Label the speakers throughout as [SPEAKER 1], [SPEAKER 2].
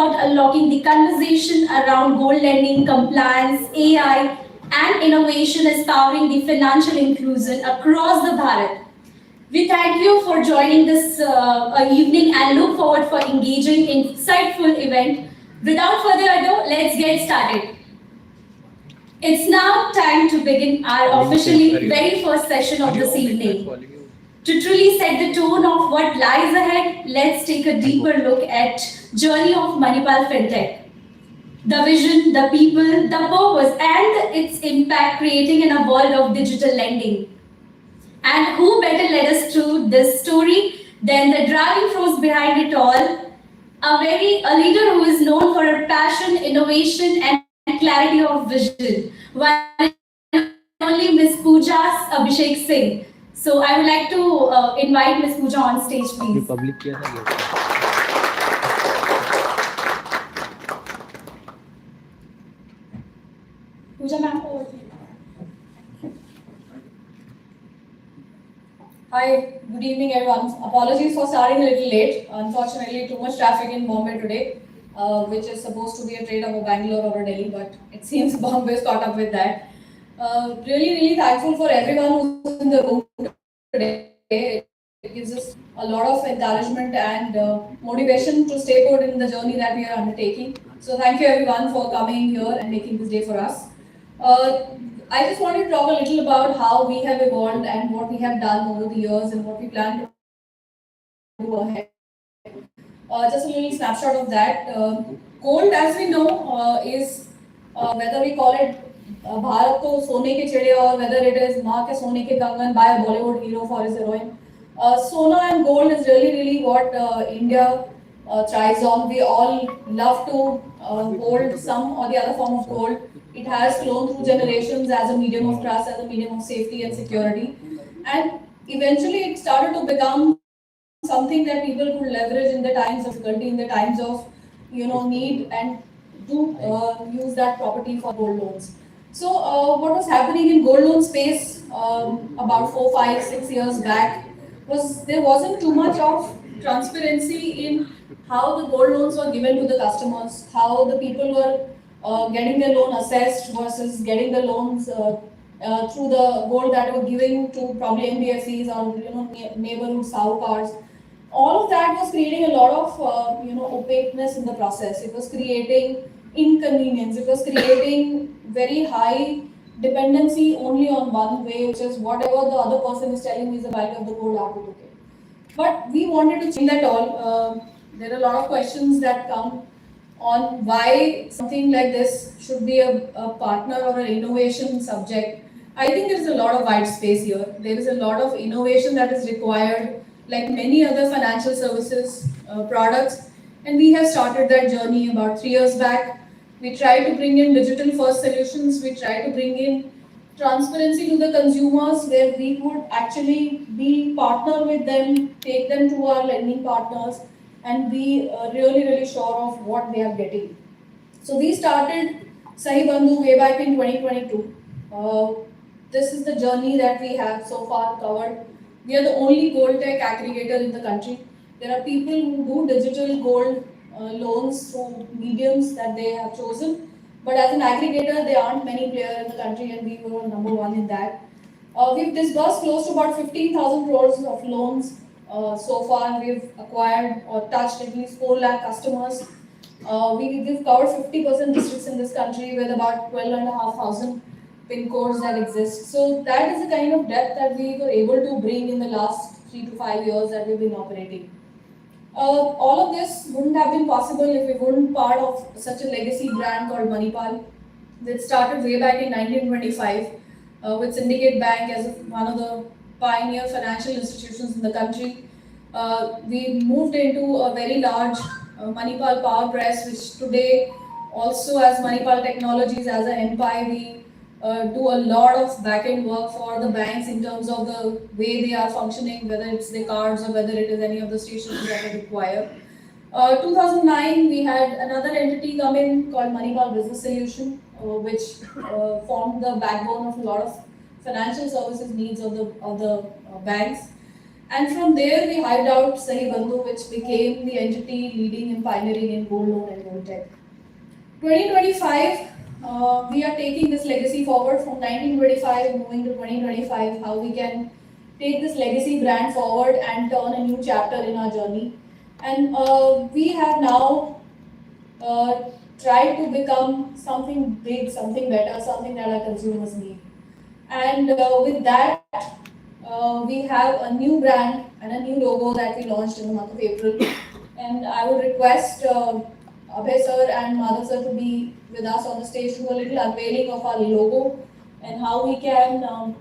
[SPEAKER 1] about unlocking the conversation around gold lending, compliance, AI, and innovation is powering the financial inclusion across the Bharat. We thank you for joining this evening and look forward for engaging in insightful event. Without further ado, let's get started. It's now time to begin our officially very first session of this evening. To truly set the tone of what lies ahead, let's take a deeper look at journey of Manipal Fintech. The vision, the people, the purpose, and its impact creating in a world of digital lending. And who better led us through this story than the driving force behind it all, a leader who is known for her passion, innovation, and clarity of vision. One and only Miss Pooja Abhishek Singh. So I would like to invite Miss Pooja on stage, please. Public Pooja ma'am, over to you.
[SPEAKER 2] Hi, good evening everyone. Apologies for starting a little late. Unfortunately, too much traffic in Bombay today, which is supposed to be a trade of Bangalore or Delhi, but it seems Bombay is caught up with that. Really thankful for everyone who's in the room today. It gives us a lot of encouragement and motivation to stay put in the journey that we are undertaking. So thank you everyone for coming here and making this day for us. I just wanted to talk a little about how we have evolved and what we have done over the years and what we plan to do ahead. Just a little snapshot of that. Gold, as we know, is whether we call it Bharat ko sone ke chide or whether it is maa ke sone ke kangan by a Bollywood hero for his heroine. Sona and gold is really what India thrives on. We all love to hold some or the other form of gold. It has flown through generations as a medium of trust, as a medium of safety and security. And eventually it started to become something that people could leverage in the times of difficulty, in the times of need, and do use that property for gold loans. So what was happening in gold loan space about 4, 5, 6 years back was there wasn't too much of transparency in how the gold loans were given to the customers, how the people were getting their loan assessed versus getting the loans through the gold that were giving to probably NBFCs or neighborhood sahukars. All of that was creating a lot of opaqueness in the process. It was creating inconvenience. It was creating very high dependency only on one way, which is whatever the other person is telling me is the value of the gold, I have to look at. But we wanted to change that all. There are a lot of questions that come on why something like this should be a partner or an innovation subject. I think there is a lot of white space here. There is a lot of innovation that is required, like many other financial services products. And we have started that journey about 3 years back. We tried to bring in digital first solutions. We tried to bring in transparency to the consumers where we could actually be partner with them, take them to our lending partners and be really sure of what they are getting. So we started Sahi Bandhu way back in 2022. This is the journey that we have so far covered. We are the only gold tech aggregator in the country. There are people who do digital gold loans through mediums that they have chosen. But as an aggregator, there aren't many players in the country and we were number one in that. We've disbursed close to about 15,000 crores of loans so far. We've acquired or touched at least 4 lakh customers. We've covered 50% districts in this country with about 12,500 pin codes that exist. So that is the kind of depth that we were able to bring in the last 3 to 5 years that we've been operating. All of this wouldn't have been possible if we weren't part of such a legacy brand called Manipal. That started way back in 1925 with Syndicate Bank as one of the pioneer financial institutions in the country. We moved into a very large Manipal Power Press, which today also as Manipal Technologies as an empire, we do a lot of back-end work for the banks in terms of the way they are functioning, whether it's their cards or whether it is any of the stations that are required. 2009, we had another entity come in called Manipal Business Solution, which formed the backbone of a lot of financial services needs of the banks. And from there, we hired out Sahi Bandhu, which became the entity leading and pioneering in gold loan and gold tech. 2025, we are taking this legacy forward from 1925, moving to 2025, how we can take this legacy brand forward and turn a new chapter in our journey. And we have now tried to become something big, something better, something that our consumers need. And with that, we have a new brand and a new logo that we launched in the month of April. And I would request Abhay sir and Madhav sir to be with us on the stage to do a little unveiling of our logo and how we can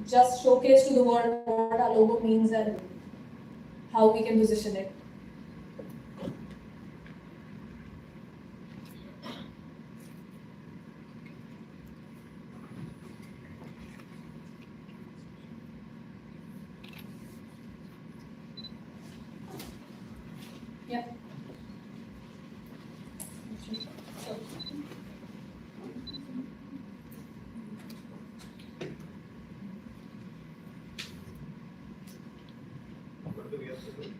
[SPEAKER 2] just showcase to the world what our logo means and how we can position it. Yep.
[SPEAKER 3] What do we have to do?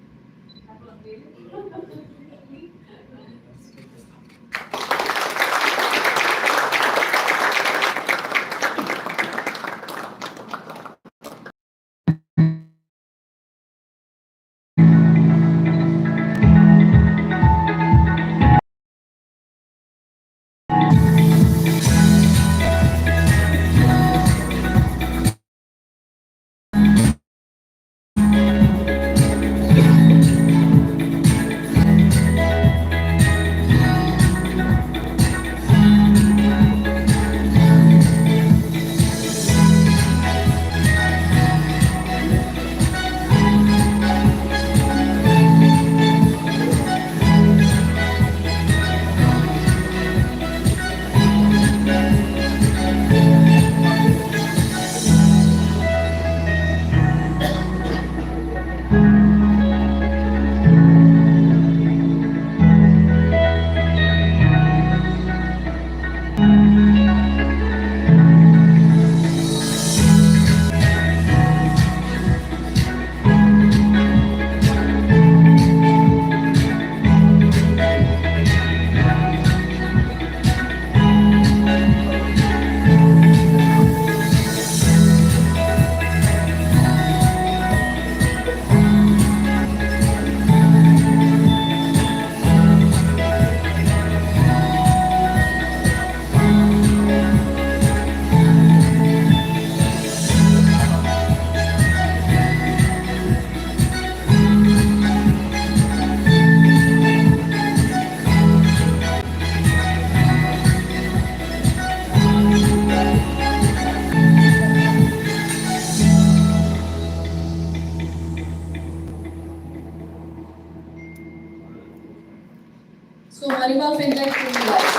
[SPEAKER 2] So Manipal Fintech to you guys.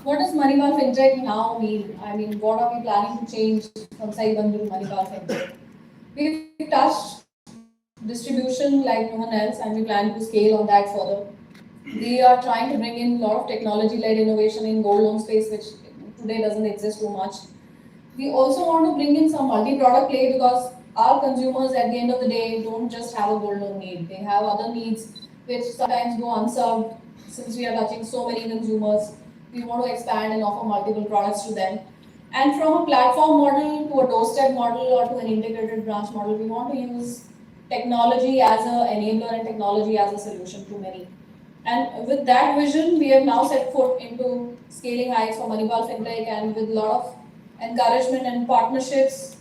[SPEAKER 2] What does Manipal Fintech now mean? I mean, what are we planning to change from Sai Bandhu to Manipal Fintech? We've touched distribution like no one else, and we plan to scale on that further. We are trying to bring in a lot of technology-led innovation in gold loan space, which today doesn't exist too much. We also want to bring in some multi-product play because our consumers at the end of the day don't just have a gold loan need. They have other needs which sometimes go unserved. Since we are touching so many consumers, we want to expand and offer multiple products to them. And from a platform model to a doorstep model or to an integrated branch model, we want to use technology as an enabler and technology as a solution to many. And with that vision, we have now set foot into scaling heights for Manipal Fintech, and with a lot of encouragement and partnerships,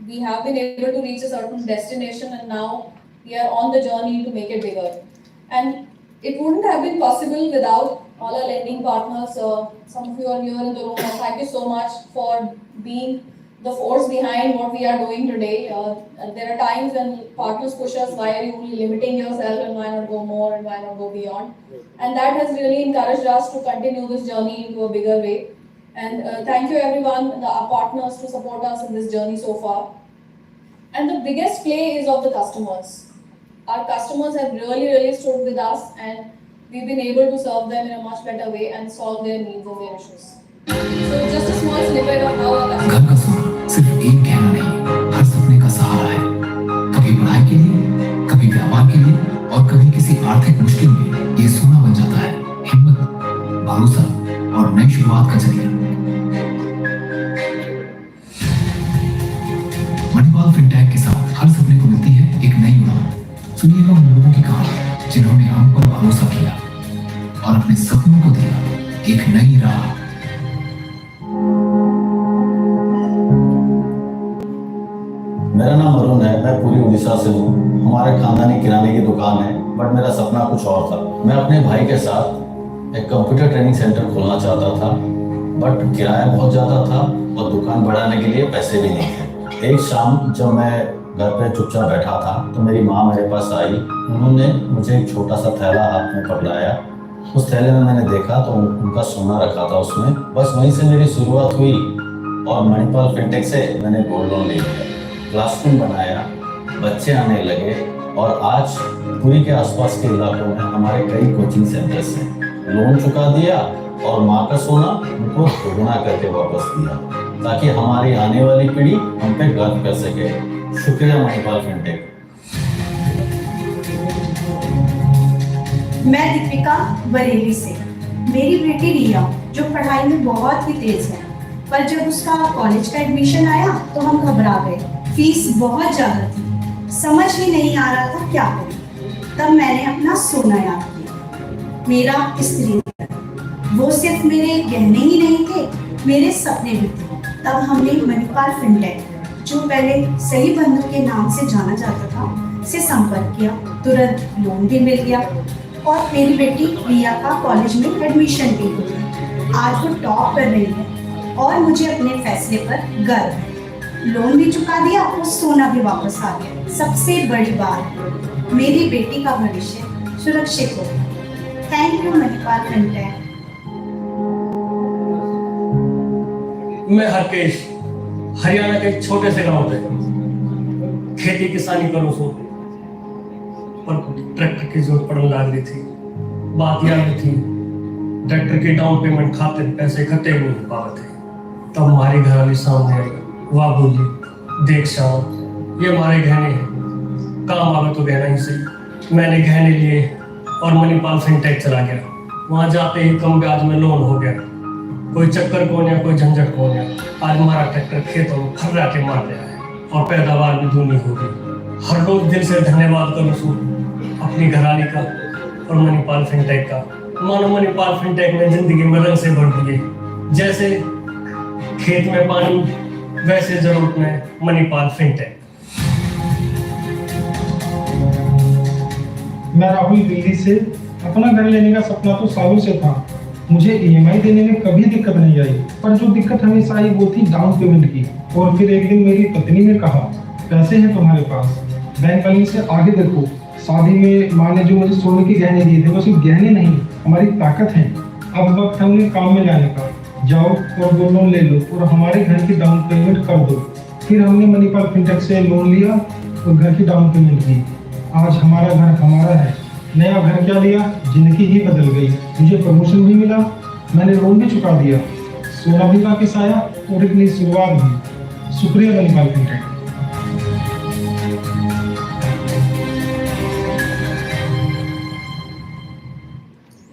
[SPEAKER 2] we have been able to reach a certain destination, and now we are on the journey to make it bigger. And it wouldn't have been possible without all our lending partners. Some of you are here in the room, and thank you so much for being the force behind what we are doing today. There are times when partners push us, why are you only limiting yourself and why not go more and why not go beyond? And that has really encouraged us to continue this journey into a bigger way. And thank you everyone, our partners, to support us in this journey so far. And the biggest play is of the customers. Our customers have really stood with us, and we've been able to serve them in a much better way and solve their needs and their issues. So just a small snippet of how our customers
[SPEAKER 4] घर का सोना सिर्फ एक गहना नहीं
[SPEAKER 3] और कभी किसी आर्थिक मुश्किल में ये सोना बन जाता है, हिम्मत, भरोसा और नई शुरुआत का जरिया। मणिपाल फिनटेक के साथ हर सपने को मिलती है एक नई उड़ान। सुनिएगा उन लोगों की कहानी जिन्होंने हम पर भरोसा किया और अपने सपनों को दिया एक नई राह।
[SPEAKER 4] मेरा नाम अरुण है, मैं पूरी उड़ीसा से हूँ। हमारे खानदानी किराने की दुकान है, बट मेरा सपना कुछ और था। मैं अपने भाई के साथ एक कंप्यूटर ट्रेनिंग सेंटर खोलना चाहता था, बट किराया बहुत ज़्यादा था और दुकान बढ़ाने के लिए पैसे भी नहीं थे। एक शाम जब मैं घर पे चुपचाप बैठा था तो मेरी माँ मेरे पास आई। उन्होंने मुझे एक छोटा सा थैला हाथ में पकड़ाया। उस थैले में मैंने देखा तो उनका सोना रखा था उसमें। बस वहीं से मेरी शुरुआत हुई और मणिपाल फिनटेक से मैंने गोल्ड लोन ले लिया, क्लासरूम बनाया, बच्चे आने लगे और आज पुरी के आसपास के इलाकों में हमारे कई कोचिंग सेंटर्स हैं। लोन चुका दिया और माँ का सोना उनको दोगुना करके वापस दिया ताकि हमारी आने वाली पीढ़ी हम पे गर्व कर सके। शुक्रिया मणिपाल फिनटेक।
[SPEAKER 5] मैं दीपिका बरेली से। मेरी बेटी रिया जो पढ़ाई में बहुत ही तेज है, पर जब उसका कॉलेज का एडमिशन आया तो हम घबरा गए। फीस बहुत ज्यादा थी, समझ ही नहीं आ रहा था क्या करें। तब मैंने अपना सोना याद किया, मेरा स्त्री, वो सिर्फ मेरे गहने ही नहीं थे, मेरे सपने भी थे। तब हमने मणिपाल फिनटेक, जो पहले सही बंधु के नाम से जाना जाता था, से संपर्क किया। तुरंत लोन भी मिल गया और मेरी बेटी रिया का कॉलेज में एडमिशन भी हो गया। आज वो टॉप कर रही है और मुझे अपने फैसले पर गर्व है। लोन भी चुका दिया और सोना भी वापस आ गया। सबसे बड़ी बात, मेरी बेटी का भविष्य सुरक्षित हो गया। Thank you Manipal fintech.
[SPEAKER 6] मैं हरकेश, हरियाणा के एक छोटे से गांव से खेती किसानी करूँ सो, पर ट्रैक्टर की जरूरत पड़ने लग रही थी। बात यह भी थी, ट्रैक्टर की डाउन पेमेंट खातिर पैसे इकट्ठे नहीं हो पा रहे थे। तब हमारी घर वाली सामने आई, वाह बोली, देख शाम, ये हमारे गहने हैं, काम आवे तो गहना ही सही। मैंने गहने लिए और मणिपाल फिनटेक चला गया। वहाँ जाते ही कम ब्याज में लोन हो गया। कोई चक्कर कौन या कोई झंझट कौन या। आज हमारा ट्रैक्टर खेतों में फर्रा के मार रहा है और पैदावार भी दूनी हो गई। हर रोज दिल से धन्यवाद करूँ सू अपनी घरानी का और मणिपाल फिनटेक का। मानो मणिपाल फिनटेक ने जिंदगी में रंग से भर दिए। जैसे खेत में पानी, वैसे जरूरत में मणिपाल फिनटेक।
[SPEAKER 7] मैं राहुल दिल्ली से। अपना घर लेने का सपना तो सालों से था। मुझे ईएमआई देने में कभी दिक्कत नहीं आई, पर जो दिक्कत हमेशा आई वो थी डाउन पेमेंट की। और फिर एक दिन मेरी पत्नी ने कहा, पैसे हैं तुम्हारे पास, बैंक बैलेंस से आगे देखो। शादी में माँ ने जो मुझे सोने के गहने दिए थे, वो सिर्फ गहने नहीं, हमारी ताकत है। अब वक्त है उन्हें काम में लाने का। जाओ और गोल्ड लोन ले लो और हमारे घर की डाउन पेमेंट कर दो। फिर हमने मणिपाल फिनटेक से लोन लिया और घर की डाउन पेमेंट की। आज हमारा घर हमारा है। नया घर क्या लिया, जिंदगी ही बदल गई। मुझे प्रमोशन भी मिला, मैंने लोन भी चुका दिया, सोना भी वापस आया और एक नई शुरुआत भी। शुक्रिया Manipal fintech.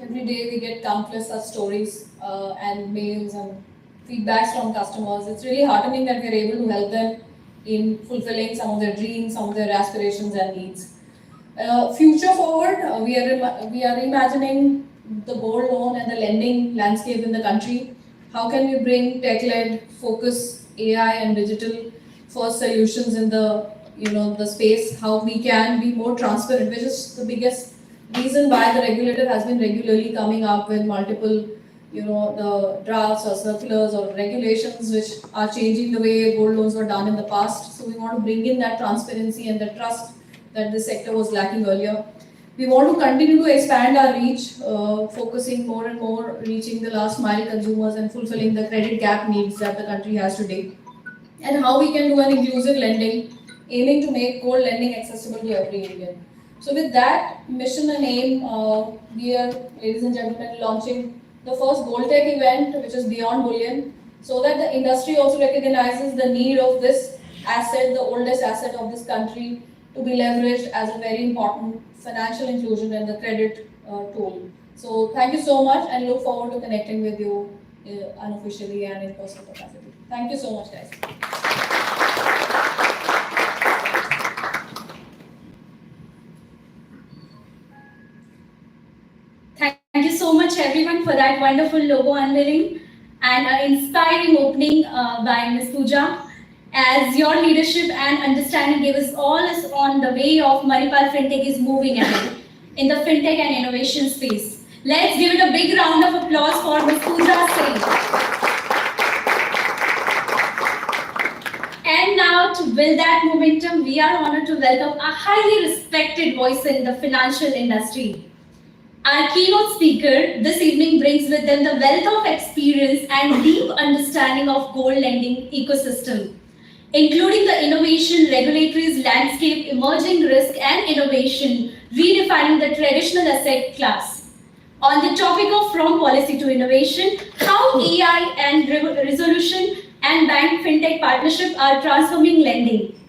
[SPEAKER 2] Every day we get countless such stories and mails and feedbacks from customers. It's really heartening that we're able to help them in fulfilling some of their dreams, some of their aspirations and needs. Future forward, we are imagining the gold loan and the lending landscape in the country. How can we bring tech-led focus, AI and digital first solutions in the space? How we can be more transparent, which is the biggest reason why the regulator has been regularly coming up with multiple, the drafts or circulars or regulations which are changing the way gold loans were done in the past. So we want to bring in that transparency and the trust that this sector was lacking earlier. We want to continue to expand our reach, focusing more and more, reaching the last mile consumers and fulfilling the credit gap needs that the country has today. And how we can do an inclusive lending, aiming to make gold lending accessible to every Indian. So with that mission and aim, we are, ladies and gentlemen, launching the first Gold Tech event, which is Beyond Bulliion, so that the industry also recognizes the need of this asset, the oldest asset of this country, to be leveraged as a very important financial inclusion and the credit tool. So thank you so much, and look forward to connecting with you unofficially and in personal capacity. Thank you so much, guys.
[SPEAKER 1] Thank you so much, everyone, for that wonderful logo unveiling and an inspiring opening by Ms. Pooja. As your leadership and understanding gave us all is on the way of Manipal Fintech is moving ahead in the fintech and innovation space. Let's give it a big round of applause for Ms. Pooja Singh. And now, to build that momentum, we are honored to welcome a highly respected voice in the financial industry. Our keynote speaker this evening brings with them the wealth of experience and deep understanding of gold lending ecosystem, including the innovation, regulatory landscape, emerging risk and innovation, redefining the traditional asset class. On the topic of from policy to innovation, how AI and resolution and bank fintech partnership are transforming lending.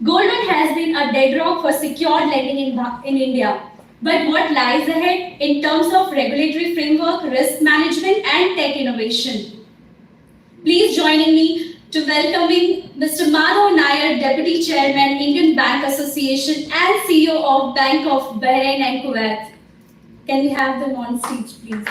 [SPEAKER 1] Gold loan has been a bedrock for secured lending in India. But what lies ahead in terms of regulatory framework, risk management, and tech innovation? Please joining me to welcoming Mr. Madhav Nair, Deputy Chairman, Indian Bank Association and CEO of Bank of Bahrain and Kuwait. Can we have them on stage, please?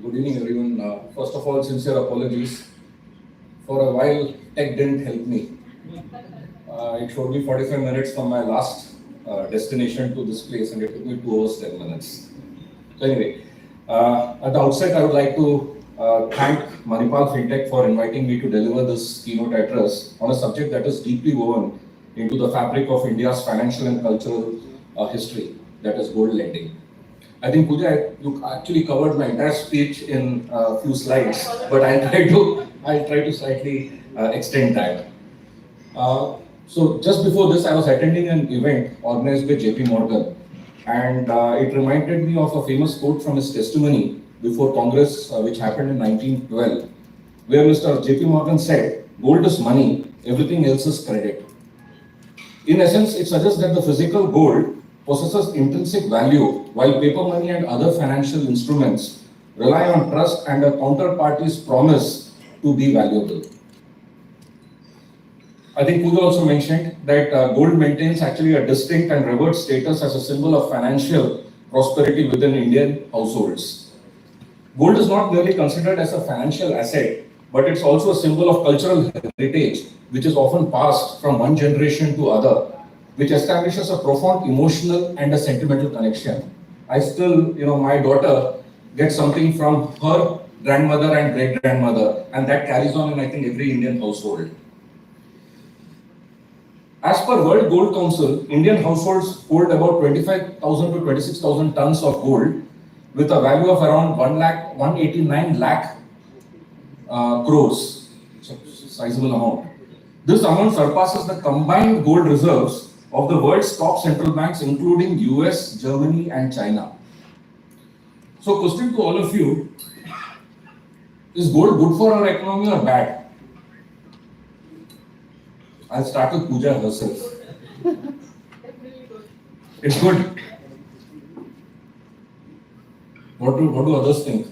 [SPEAKER 8] Good evening, everyone. First of all, sincere apologies. For a while, tech didn't help me. It showed me 45 minutes from my last destination to this place, and it took me 2 hours, 10 minutes. So anyway, at the outset, I would like to thank Manipal Fintech for inviting me to deliver this keynote address on a subject that is deeply woven into the fabric of India's financial and cultural history, that is gold lending. I think, Pooja, you actually covered my entire speech in a few slides, but I'll try to slightly extend that. So just before this, I was attending an event organized by JP Morgan, and it reminded me of a famous quote from his testimony before Congress, which happened in 1912, where Mr. JP Morgan said, "Gold is money, everything else is credit." In essence, it suggests that the physical gold possesses intrinsic value, while paper money and other financial instruments rely on trust and a counterparty's promise to be valuable. I think Pooja also mentioned that gold maintains actually a distinct and revered status as a symbol of financial prosperity within Indian households. Gold is not merely considered as a financial asset, but it's also a symbol of cultural heritage, which is often passed from one generation to other, which establishes a profound emotional and a sentimental connection. I still, my daughter gets something from her grandmother and great-grandmother, and that carries on in, I think, every Indian household. As per World Gold Council, Indian households hold about 25,000 to 26,000 tons of gold with a value of around 189 lakh crores. It's a sizable amount. This amount surpasses the combined gold reserves of the world's top central banks, including US, Germany, and China. So, question to all of you, is gold good for our economy or bad? I'll start with Pooja herself. It's good. What do others think?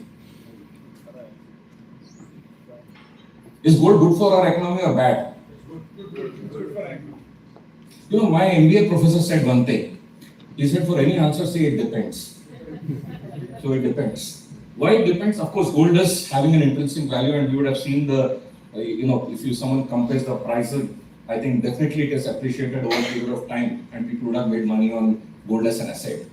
[SPEAKER 8] Is gold good for our economy or bad? My MBA professor said one thing. He said, for any answer, say it depends. So it depends. Why it depends? Of course, gold is having an intrinsic value, and you would have seen the, if someone compares the prices, I think definitely it is appreciated over a period of time, and people would have made money on gold as an asset.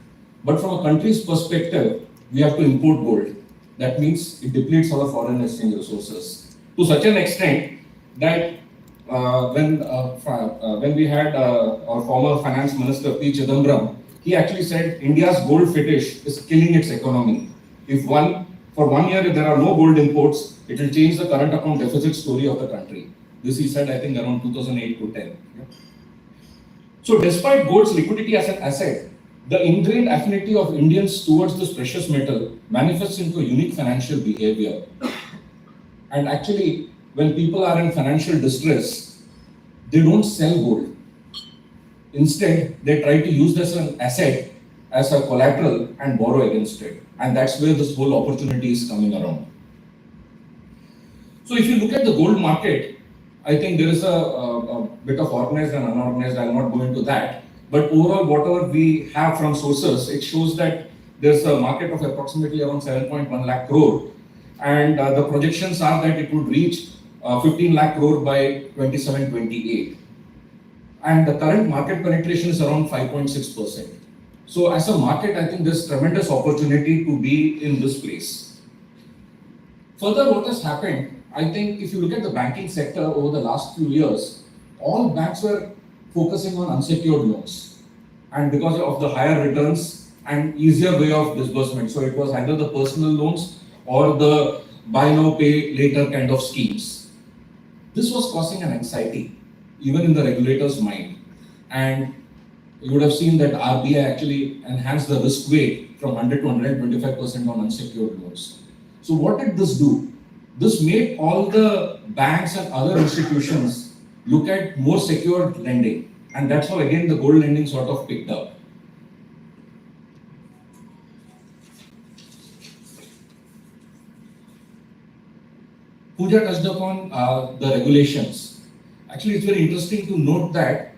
[SPEAKER 8] But from a country's perspective, we have to import gold. That means it depletes our foreign exchange resources to such an extent that when we had our former finance minister P. Chidambaram, he actually said India's gold fetish is killing its economy. For 1 year, if there are no gold imports, it will change the current account deficit story of the country. This he said, I think, around 2008 to 10. Yeah. So despite gold's liquidity as an asset, the ingrained affinity of Indians towards this precious metal manifests into a unique financial behavior. And actually, when people are in financial distress, they don't sell gold. Instead, they try to use this as an asset, as a collateral, and borrow against it. And that's where this whole opportunity is coming around. So if you look at the gold market, I think there is a bit of organized and unorganized. I'll not go into that. But overall, whatever we have from sources, it shows that there's a market of approximately around 7.1 lakh crore. And the projections are that it would reach 15 lakh crore by 27-28. And the current market penetration is around 5.6%. So as a market, I think there's tremendous opportunity to be in this place. Further, what has happened, I think if you look at the banking sector over the last few years, all banks were focusing on unsecured loans. And because of the higher returns and easier way of disbursement. So it was either the personal loans or the buy now, pay later kind of schemes. This was causing an anxiety, even in the regulator's mind. And you would have seen that RBI actually enhanced the risk weight from 100 to 125% on unsecured loans. So what did this do? This made all the banks and other institutions look at more secured lending. And that's how again the gold lending sort of picked up. Pooja touched upon the regulations. Actually, it's very interesting to note that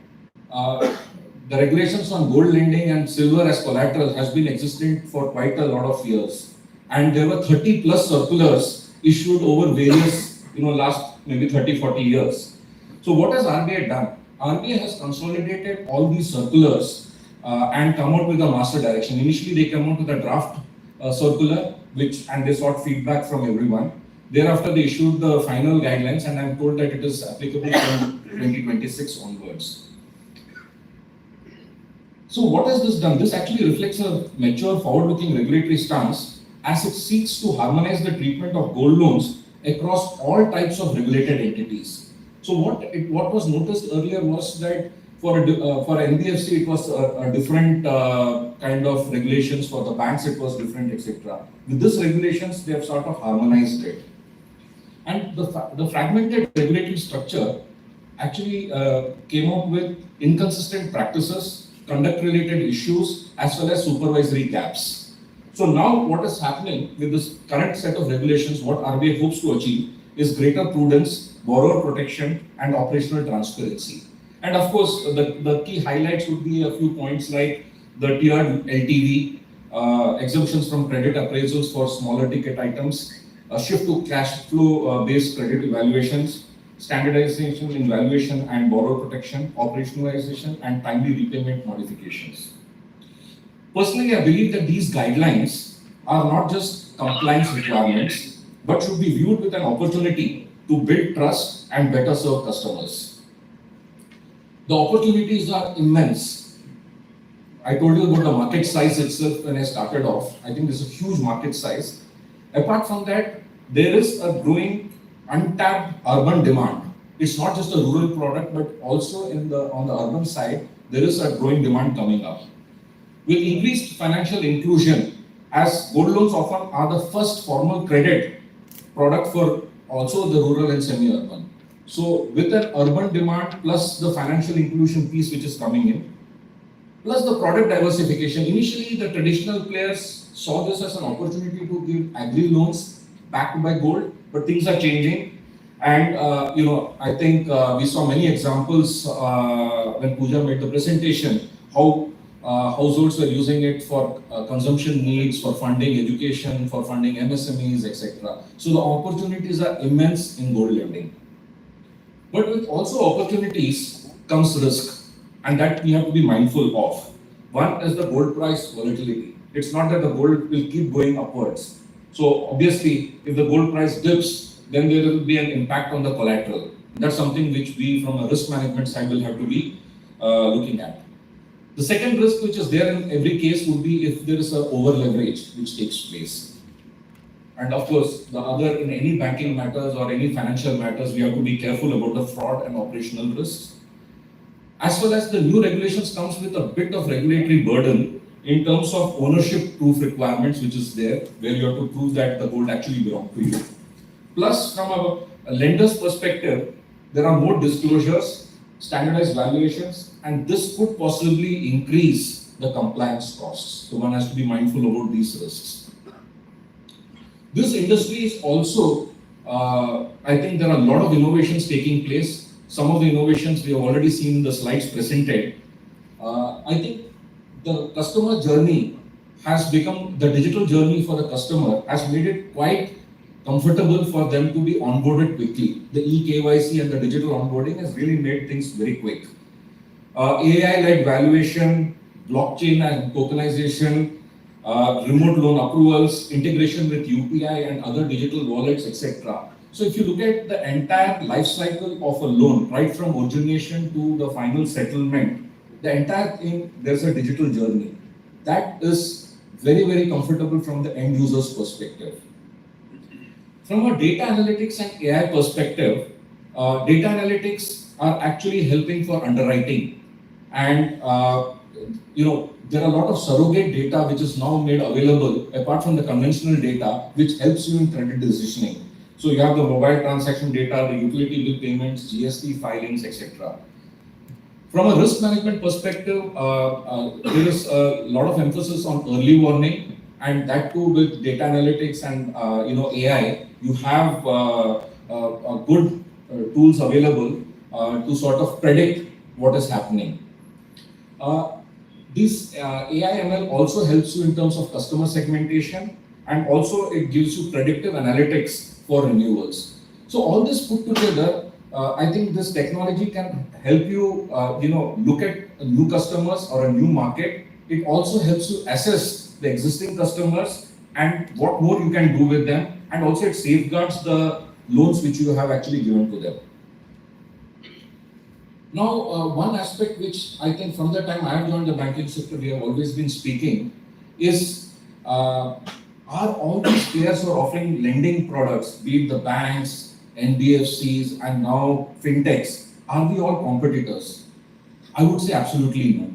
[SPEAKER 8] the regulations on gold lending and silver as collateral has been existing for quite a lot of years. And there were 30 plus circulars issued over various, last maybe 30, 40 years. So what has RBI done? RBI has consolidated all these circulars and come out with a master direction. Initially, they came out with a draft circular, and they sought feedback from everyone. Thereafter, they issued the final guidelines, and I'm told that it is applicable from 2026 onwards. So what has this done? This actually reflects a mature, forward-looking regulatory stance as it seeks to harmonize the treatment of gold loans across all types of regulated entities. So what was noticed earlier was that for NBFC it was a different kind of regulations, for the banks it was different, etc. With this regulations, they have sort of harmonized it. And the fragmented regulatory structure actually came up with inconsistent practices, conduct-related issues, as well as supervisory gaps. So now what is happening with this current set of regulations, what RBI hopes to achieve is greater prudence, borrower protection, and operational transparency. And of course, the key highlights would be a few points like the tiered LTV, exemptions from credit appraisals for smaller ticket items, a shift to cash flow based credit evaluations, standardization in valuation and borrower protection, operationalization, and timely repayment modifications. Personally, I believe that these guidelines are not just compliance requirements, but should be viewed with an opportunity to build trust and better serve customers. The opportunities are immense. I told you about the market size itself when I started off. I think there's a huge market size. Apart from that, there is a growing untapped urban demand. It's not just a rural product, but also on the urban side, there is a growing demand coming up. With increased financial inclusion, as gold loans often are the first formal credit product for also the rural and semi-urban. So with an urban demand plus the financial inclusion piece which is coming in, plus the product diversification. Initially, the traditional players saw this as an opportunity to give agri loans backed by gold, but things are changing. And I think we saw many examples when Pooja made the presentation, how households were using it for consumption needs, for funding education, for funding MSMEs, etc. So the opportunities are immense in gold lending. But with also opportunities comes risk, and that we have to be mindful of. One is the gold price volatility. It's not that the gold will keep going upwards. So obviously, if the gold price dips, then there will be an impact on the collateral. That's something which we from a risk management side will have to be looking at. The second risk which is there in every case would be if there is an over leverage which takes place. And of course, the other in any banking matters or any financial matters, we have to be careful about the fraud and operational risks. As well as the new regulations comes with a bit of regulatory burden in terms of ownership proof requirements, which is there, where you have to prove that the gold actually belongs to you. Plus, from a lender's perspective, there are more disclosures, standardized valuations, and this could possibly increase the compliance costs. So one has to be mindful about these risks. This industry is also, I think there are a lot of innovations taking place. Some of the innovations we have already seen in the slides presented. I think the customer journey has become, the digital journey for the customer has made it quite comfortable for them to be onboarded quickly. The e-KYC and the digital onboarding has really made things very quick. AI-led valuation, blockchain and tokenization, remote loan approvals, integration with UPI and other digital wallets, etc. So if you look at the entire life cycle of a loan, right from origination to the final settlement, the entire thing, there's a digital journey. That is very, very comfortable from the end user's perspective. From a data analytics and AI perspective, data analytics are actually helping for underwriting. And there are a lot of surrogate data which is now made available apart from the conventional data, which helps you in credit decisioning. So you have the mobile transaction data, the utility bill payments, GST filings, etc. From a risk management perspective, there is a lot of emphasis on early warning, and that too with data analytics and AI. You have good tools available to sort of predict what is happening. This AI ML also helps you in terms of customer segmentation, and also it gives you predictive analytics for renewals. So all this put together, I think this technology can help you, look at new customers or a new market. It also helps you assess the existing customers and what more you can do with them, and also it safeguards the loans which you have actually given to them. Now, one aspect which I think from the time I have joined the banking sector, we have always been speaking is, are all these players who are offering lending products, be it the banks, NBFCs, and now fintechs, are we all competitors? I would say absolutely no.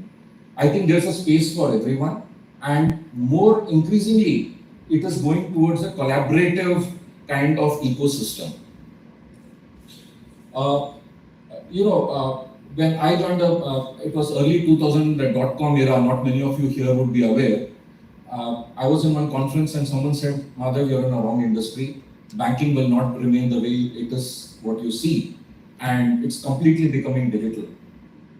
[SPEAKER 8] I think there's a space for everyone, and more increasingly, it is going towards a collaborative kind of ecosystem. When I joined, it was early 2000, the .com era, not many of you here would be aware. I was in one conference and someone said, Madhav, you're in a wrong industry. Banking will not remain the way it is what you see. And it's completely becoming digital.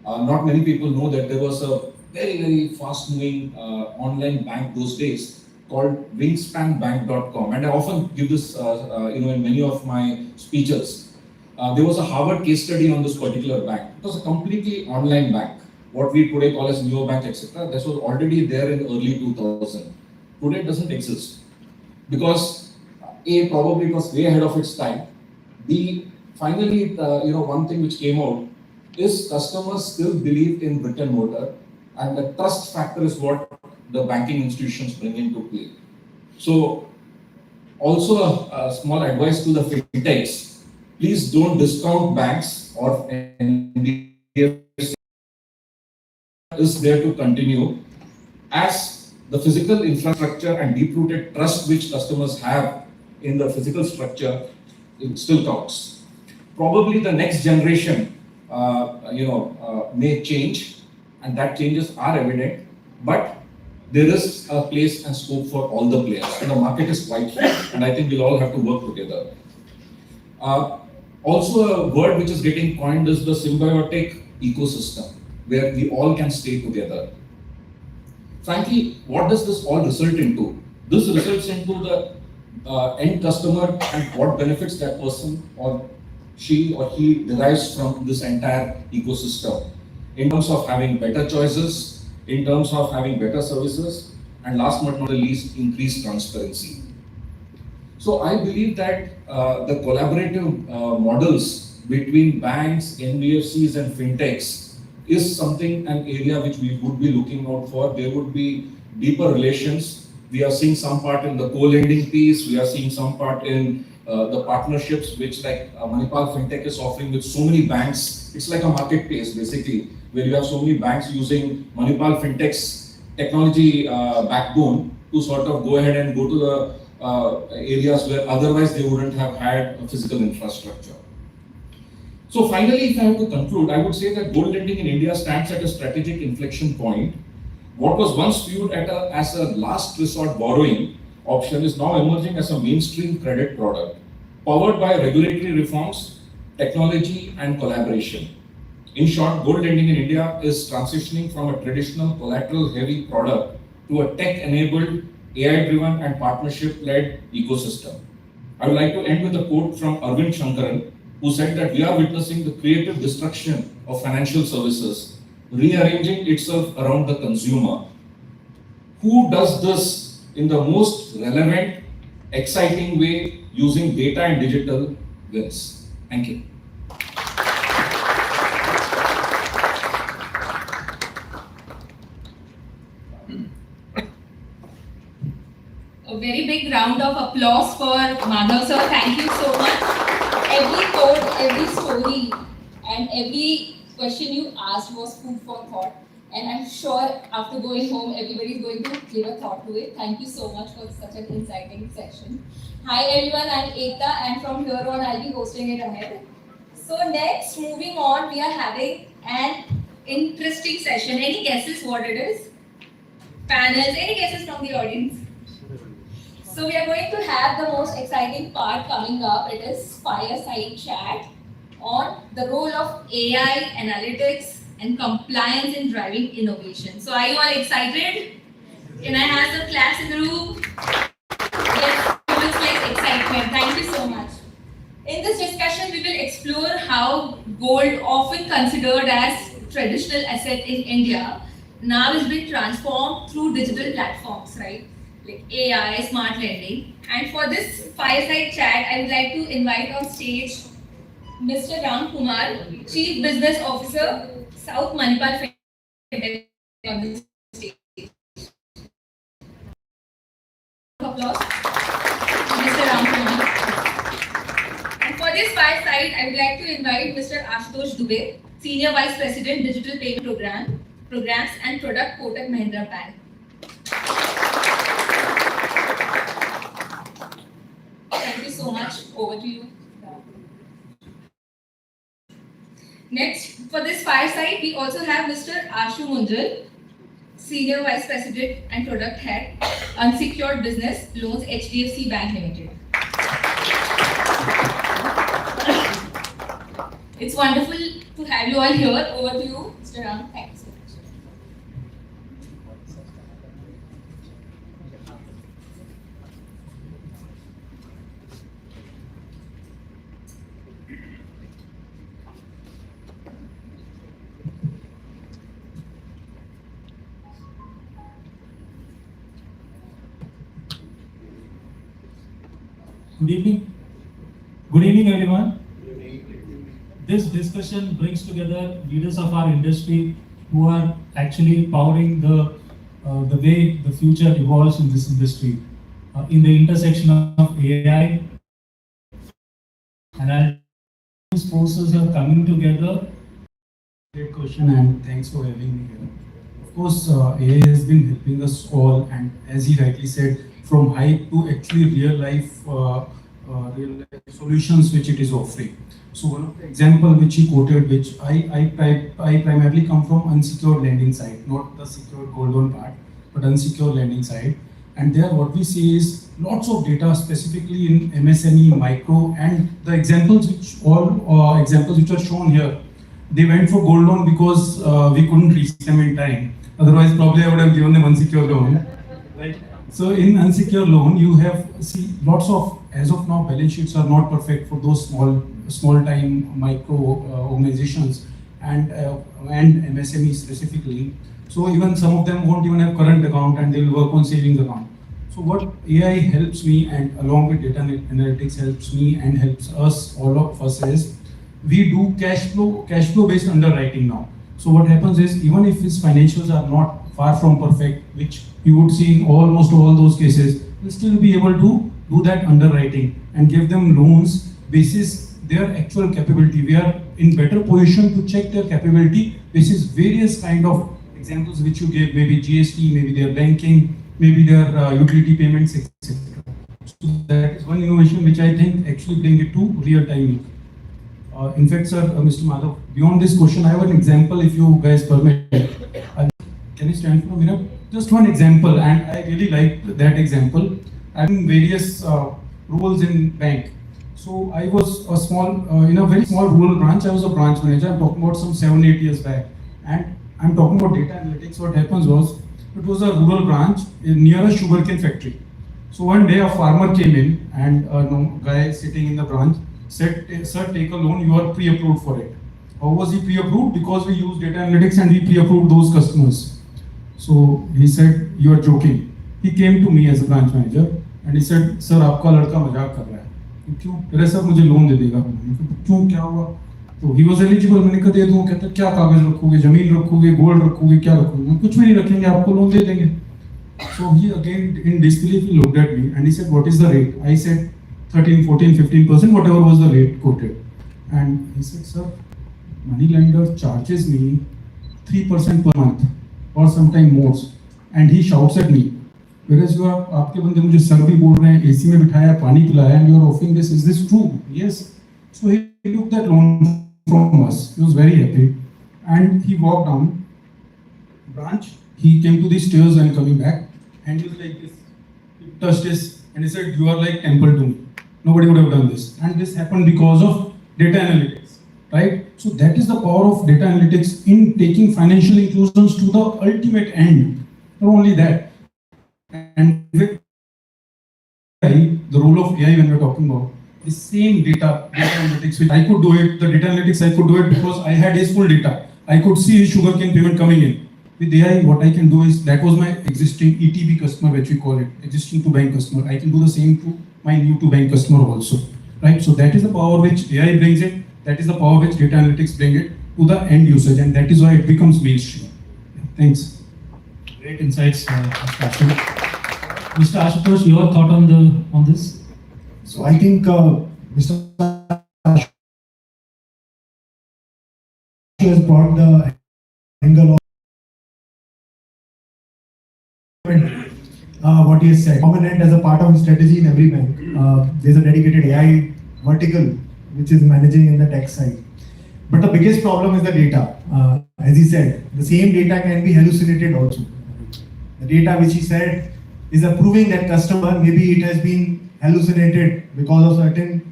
[SPEAKER 8] Not many people know that there was a very, very fast-moving online bank those days called wingspanbank.com. And I often give this in many of my speeches. There was a Harvard case study on this particular bank. It was a completely online bank, what we today call as neobank, etc. This was already there in early 2000. Today it doesn't exist because A, probably it was way ahead of its time. B, finally, one thing which came out is customers still believe in brick and mortar, and the trust factor is what the banking institutions bring into play. So, also a small advice to the fintechs. Please don't discount banks or NBFCs is there to continue, as the physical infrastructure and deep-rooted trust which customers have in the physical structure, it still counts. Probably the next generation, may change, and that changes are evident, but there is a place and scope for all the players, and the market is quite huge, and I think we'll all have to work together. Also, a word which is getting coined is the symbiotic ecosystem, where we all can stay together. Frankly, what does this all result into? This results into the end customer and what benefits that person or she or he derives from this entire ecosystem, in terms of having better choices, in terms of having better services, and last but not the least, increased transparency. So I believe that the collaborative models between banks, NBFCs, and fintechs is something, an area which we would be looking out for. There would be deeper relations. We are seeing some part in the co-lending piece. We are seeing some part in the partnerships which like Manipal Fintech is offering with so many banks. It's like a marketplace basically, where you have so many banks using Manipal Fintech's technology backbone to sort of go ahead and go to the areas where otherwise they wouldn't have had a physical infrastructure. So finally, if I have to conclude, I would say that gold lending in India stands at a strategic inflection point. What was once viewed as a last resort borrowing option is now emerging as a mainstream credit product, powered by regulatory reforms, technology, and collaboration. In short, gold lending in India is transitioning from a traditional collateral-heavy product to a tech-enabled, AI-driven, and partnership-led ecosystem. I would like to end with a quote from Arvind Shankaran, who said that we are witnessing the creative destruction of financial services, rearranging itself around the consumer. Who does this in the most relevant, exciting way using data and digital wins? Thank you.
[SPEAKER 9] A very big round of applause for Madhav sir. Thank you so much. Every quote, every story, and every question you asked was food for thought. And I'm sure after going home, everybody is going to give a thought to it. Thank you so much for such an exciting session. Hi everyone, I'm Ekta, and from here on, I'll be hosting it ahead. So next, moving on, we are having an interesting session. Any guesses what it is? Panels, any guesses from the audience? So we are going to have the most exciting part coming up. It is Fireside Chat on the role of AI, analytics, and compliance in driving innovation. So are you all excited? Can I have some claps in the room? Yes, it looks like excitement. Thank you so much. In this discussion, we will explore how gold, often considered as traditional asset in India, now is being transformed through digital platforms, right? Like AI, smart lending. And for this fireside chat, I would like to invite on stage Mr. Ram Kumar, Chief Business Officer, South Manipal Fintech, on the stage. Applause. Mr. Ram Kumar. And for this fireside, I would like to invite Mr. Ashutosh Dubey, Senior Vice President, Digital Payment Programs and Product, Kotak Mahindra Bank. Thank you so much. Over to you. Next, for this fireside, we also have Mr. Ashu Munjal, Senior Vice President and Product Head, Unsecured Business Loans, HDFC Bank Limited. It's wonderful to have you all here. Over to you, Mr. Ram. Thank you so much.
[SPEAKER 10] Good evening. Good evening, everyone. This discussion brings together leaders of our industry who are actually powering the way the future evolves in this industry. In the intersection of AI and these forces are coming together.
[SPEAKER 7] Great question, and thanks for having me here. Of course, AI has been helping us all, and as he rightly said, from hype to actually real life solutions which it is offering. So one of the example which he quoted, which I primarily come from unsecured lending side, not the secured gold loan part, but unsecured lending side. And there what we see is lots of data specifically in MSME, micro, and the examples which are shown here, they went for gold loan because we couldn't reach them in time. Otherwise, probably I would have given them unsecured loan, right? So in unsecured loan, you have lots of, as of now, balance sheets are not perfect for those small time micro organizations and MSME specifically. So even some of them won't even have current account and they'll work on savings account. So what AI helps me, and along with data analytics helps me and helps us, all of us, is we do cash flow based underwriting now. So what happens is, even if his financials are not far from perfect, which you would see in almost all those cases, we'll still be able to do that underwriting and give them loans basis their actual capability. We are in better position to check their capability This is various kind of examples which you gave, maybe GST, maybe their banking, maybe their utility payments, etc. So that is one innovation which I think actually bring it to real time. In fact, sir, Mr. Madhav, beyond this question, I have an example if you guys permit. Can you stand for a minute? Just one example, and I really like that example. I'm in various roles in bank. So I was a small, in a very small rural branch, I was a branch manager. I'm talking about some 7-8 years back. And I'm talking about data analytics. What happens was, it was a rural branch near a sugarcane factory. So one day a farmer came in and a guy sitting in the branch said, sir, take a loan, you are pre-approved for it. How was he pre-approved? Because we use data analytics and we pre-approved those customers. So he said, you are joking. He came to me as a branch manager and he said, sir, आपका लड़का मजाक कर रहा है. क्यों? अरे sir मुझे loan दे देगा. क्यों, क्या हुआ? तो he was eligible. मैंने कहा दे दूँ. कहता क्या कागज रखोगे, जमीन रखोगे, गोल्ड रखोगे, क्या रखोगे? कुछ भी नहीं रखेंगे, आपको लोन दे देंगे. So he again in disbelief he looked at me and he said, what is the rate? I said 13, 14, 15%, whatever was the rate quoted. And he said, sir, money lender charges me 3% per month or sometime more. And he shouts at me, whereas you are, आपके बंदे मुझे sir भी बोल रहे हैं, AC में बिठाया, पानी पिलाया, and you are offering this. Is this true? Yes. So he took that loan from us. He was very happy, and he walked down branch. He came to the stairs and coming back, and he was like this. He touched this, and he said, "You are like temple to me. Nobody would have done this." And this happened because of data analytics, right? So that is the power of data analytics in taking financial inclusions to the ultimate end. Not only that, and with the role of AI when we're talking about the same data analytics, which I could do it, the data analytics I could do it because I had his full data. I could see his sugarcane payment coming in. With AI, what I can do is, that was my existing ETB customer, which we call it, existing to bank customer. I can do the same to my new to bank customer also, right? So that is the power which AI brings it. That is the power which data analytics bring it to the end usage, and that is why it becomes mainstream. Thanks.
[SPEAKER 10] Great insights, Mr. Ashutosh. Mr. Ashutosh, your thought on this?
[SPEAKER 11] So I think Mr. Ashutosh has brought the angle of what he has said. Prominent as a part of his strategy in every bank. There's a dedicated AI vertical which is managing in the tech side. But the biggest problem is the data. As he said, the same data can be hallucinated also. The data which he said is proving that customer, maybe it has been hallucinated because of certain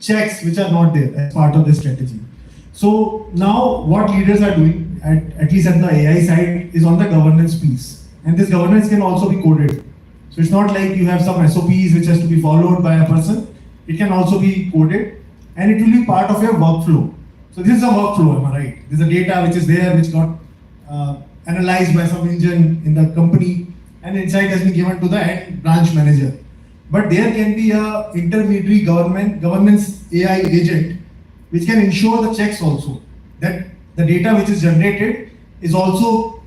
[SPEAKER 11] checks which are not there as part of the strategy. So now what leaders are doing, at least at the AI side, is on the governance piece. And this governance can also be coded. So it's not like you have some SOPs which has to be followed by a person. It can also be coded and it will be part of your workflow. So this is a workflow, am I right? There's a data which is there, which got analyzed by some engine in the company, and insight has been given to the end branch manager. But there can be a intermediary governance AI agent which can ensure the checks also, that the data which is generated is also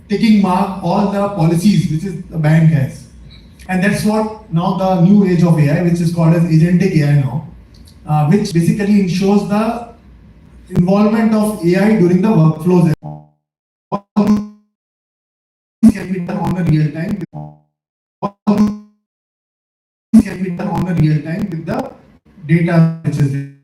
[SPEAKER 11] taking mark all the policies which is the bank has. And that's what now the new age of AI, which is called as agentic AI now, which basically ensures the involvement of AI during the workflows. All these can be done on a real time. All these can be done on a real time with the data which is there.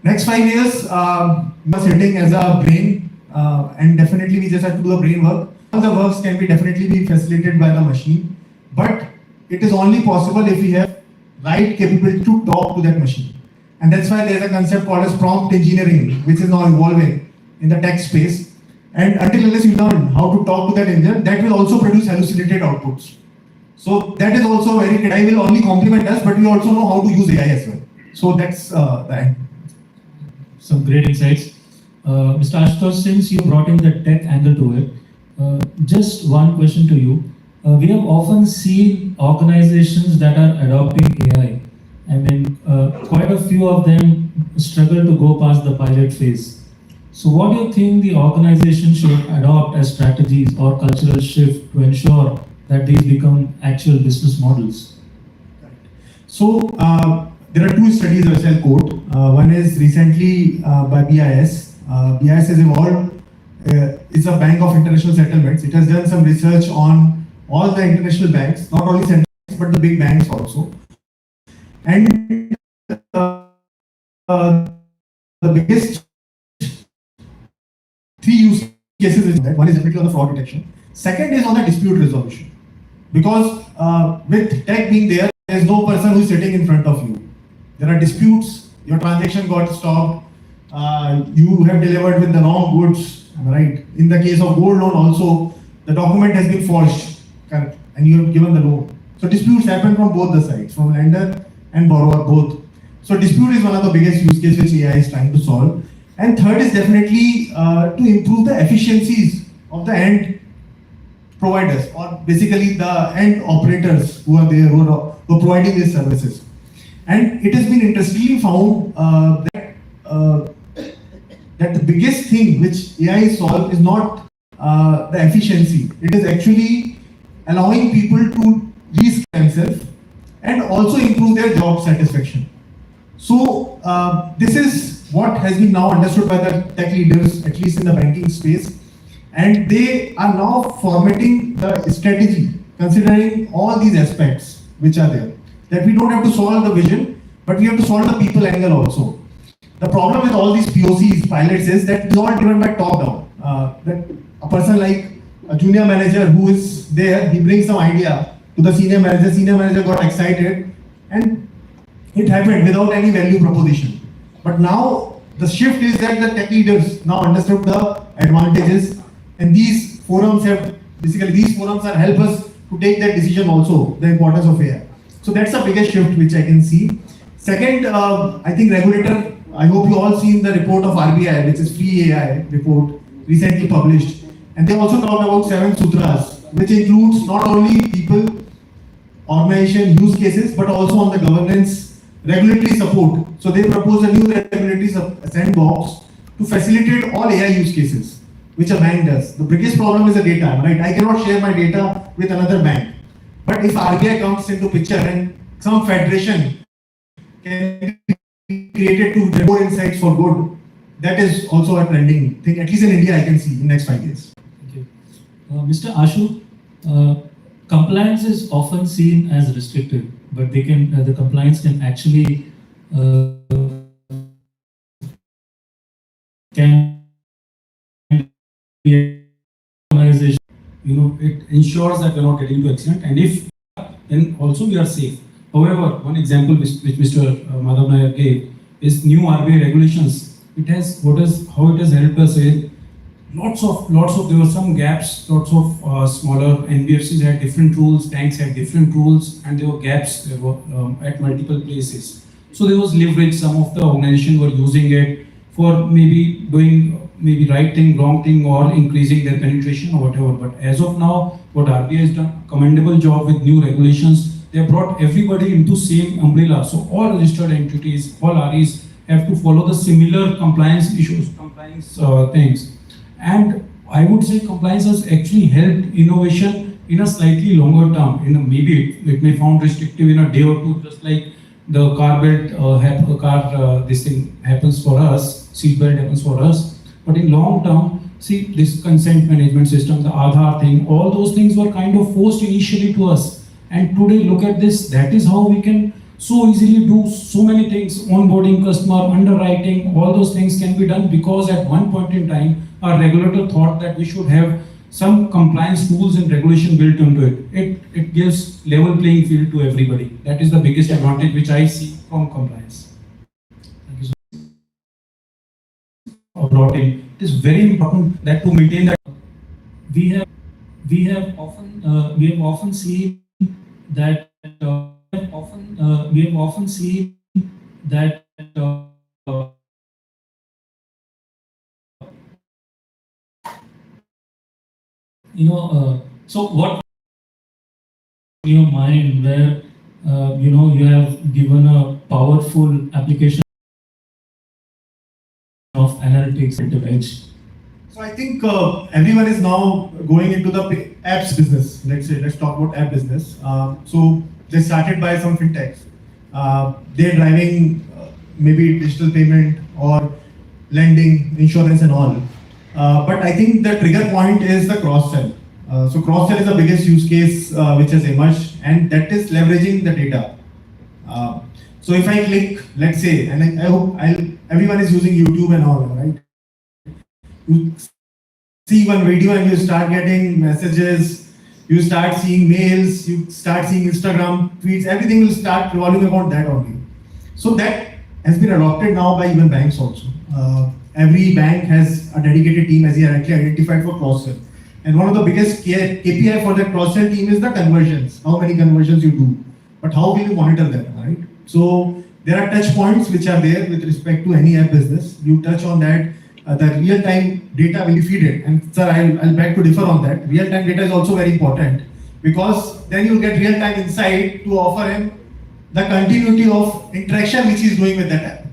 [SPEAKER 11] Next 5 years, we are sitting as a brain, and definitely we just have to do the brain work. All the works can be definitely be facilitated by the machine, but it is only possible if we have right capability to talk to that machine. And that's why there is a concept called as prompt engineering, which is now evolving in the tech space. And until unless you learn how to talk to that engine, that will also produce hallucinated outputs. So that is also very good. AI will only complement us, but we also know how to use AI as well. So that's the end.
[SPEAKER 10] Some great insights. Mr. Ashutosh, since you brought in the tech angle to it, just one question to you. We have often seen organizations that are adopting AI. I mean, quite a few of them struggle to go past the pilot phase. So what do you think the organization should adopt as strategies or cultural shift to ensure that these become actual business models?
[SPEAKER 11] So there are two studies which I'll quote. One is recently by BIS, BIS has evolved. It's a bank of international settlements. It has done some research on all the international banks, not only central banks, but the big banks also. And the biggest three use cases is that one is definitely on the fraud detection. Second is on the dispute resolution. Because with tech being there is no person who is sitting in front of you. There are disputes, your transaction got stopped, you have delivered with the wrong goods, right? In the case of gold loan also, the document has been forged, correct, and you have given the loan. So disputes happen from both the sides, from lender and borrower both. So dispute is one of the biggest use cases which AI is trying to solve. And third is definitely to improve the efficiencies of the end providers, or basically the end operators who are there, who are providing these services. And it has been interestingly found that the biggest thing which AI solves is not the efficiency. It is actually allowing people to reskill themselves and also improve their job satisfaction. So this is what has been now understood by the tech leaders, at least in the banking space. And they are now formatting the strategy, considering all these aspects which are there. That we don't have to solve the vision, but we have to solve the people angle also. The problem with all these POCs, pilots, is that it's all driven by top down. That a person like a junior manager who is there, he brings some idea to the senior manager got excited, and it happened without any value proposition. But now the shift is that the tech leaders now understood the advantages, and these forums are help us to take that decision also, the importance of AI. So that's the biggest shift which I can see. Second, I think regulator, I hope you all seen the report of RBI, which is free AI report, recently published. And they also talked about 7 sutras, which includes not only people, organization, use cases, but also on the governance, regulatory support. So they propose a new regulatory sandbox to facilitate all AI use cases, which a bank does. The biggest problem is the data, right? I cannot share my data with another bank. But if RBI comes into picture and some federation can be created to get more insights for good, that is also a trending thing, at least in India I can see in next 5 years.
[SPEAKER 10] Thank you. Mr. Ashu, compliance is often seen as restrictive, but they can the compliance can actually can be organization.
[SPEAKER 12] It ensures that we're not getting into accident, and if then also we are safe. However, one example which Mr. Madhav Nair gave is new RBI regulations. How it has helped us is lots of there were some gaps. Lots of smaller NBFCs had different rules, banks had different rules, and there were gaps at multiple places. So there was leverage. Some of the organizations were using it for maybe doing right thing, wrong thing, or increasing their penetration or whatever. But as of now, what RBI has done, commendable job with new regulations. They have brought everybody into same umbrella. So all registered entities, all REs have to follow the similar compliance issues, things. And I would say compliance has actually helped innovation in a slightly longer term. Maybe it may found restrictive in a day or two, just like the car belt, this thing happens for us, seat belt happens for us. But in long term, see this consent management system, the Aadhaar thing, all those things were kind of forced initially to us. And today, look at this, that is how we can so easily do so many things, onboarding customer, underwriting, all those things can be done because at one point in time, our regulator thought that we should have some compliance tools and regulation built into it. It gives level playing field to everybody. That is the biggest advantage which I see from compliance. Thank you so much. Brought in. It is very important that to maintain that we have often seen that so what in your mind where you have given a powerful application of analytics into edge.
[SPEAKER 11] So I think everyone is now going into the apps business. Let's talk about app business. So they started by some fintechs. They're driving maybe digital payment or lending, insurance and all. But I think the trigger point is the cross-sell. So cross-sell is the biggest use case which has emerged, and that is leveraging the data. So if I click, let's say, and I hope everyone is using YouTube and all, right? You see one video and you start getting messages, you start seeing mails, you start seeing Instagram tweets, everything will start revolving around that only. So that has been adopted now by even banks also. Every bank has a dedicated team, as you rightly identified, for cross-sell. And one of the biggest KPI for that cross-sell team is the conversions, how many conversions you do. But how will you monitor them, right? So there are touch points which are there with respect to any app business. You touch on that, the real-time data will be fed. And sir, I'll beg to differ on that. Real-time data is also very important because then you get real-time insight to offer him the continuity of interaction which he is doing with that app.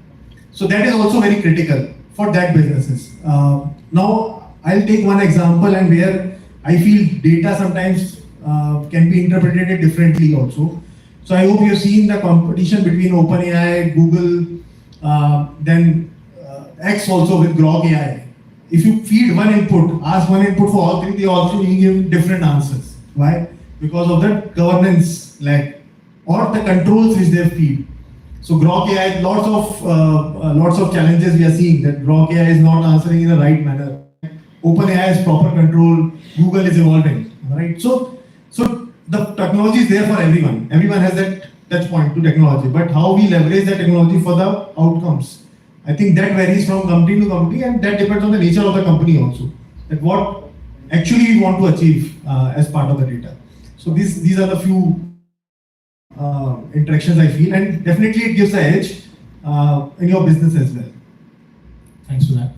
[SPEAKER 11] So that is also very critical for that businesses. Now I'll take one example and where I feel data sometimes can be interpreted differently also. So I hope you've seen the competition between OpenAI, Google, then X also with Grok AI. If you feed one input, ask one input for all three, they also give different answers. Why? Because of the governance lack or the controls which they feed. So Grok AI, lots of challenges we are seeing that Grok AI is not answering in the right manner. OpenAI has proper control. Google is evolving, right? So the technology is there for everyone. Everyone has that touch point to technology, but how we leverage that technology for the outcomes, I think that varies from company to company, and that depends on the nature of the company also. That what actually we want to achieve as part of the data. So these are the few interactions I feel, and definitely it gives an edge in your business as well.
[SPEAKER 10] Thanks for that.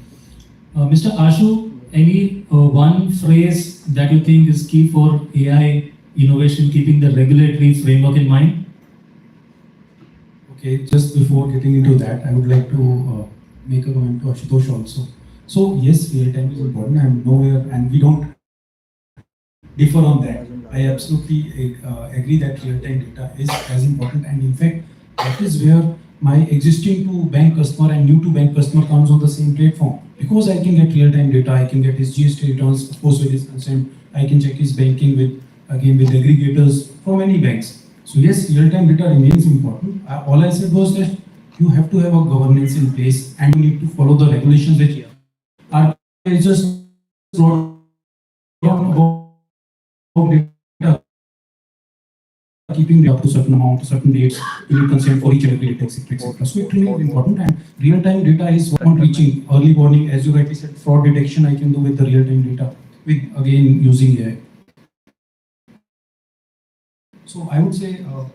[SPEAKER 10] Mr. Ashu, any one phrase that you think is key for AI innovation, keeping the regulatory framework in mind?
[SPEAKER 12] Okay, just before getting into that, I would like to make a comment to Ashutosh also. So yes, real time is important. I'm nowhere, and we don't differ on that. I absolutely agree that real time data is as important, and in fact, that is where my existing to bank customer and new to bank customer comes on the same platform, because I can get real time data, I can get his GST returns, of course with his consent, I can check his banking with aggregators from any banks. So yes, real time data remains important. All I said was that you have to have a governance in place and you need to follow the regulations which are just brought down about data, keeping up to certain amount, certain dates, you need consent for each and every data, etc. So it remains important, and real-time data is what reaching early warning, as you rightly said, fraud detection I can do with the real-time data, with again using AI. So I would say, I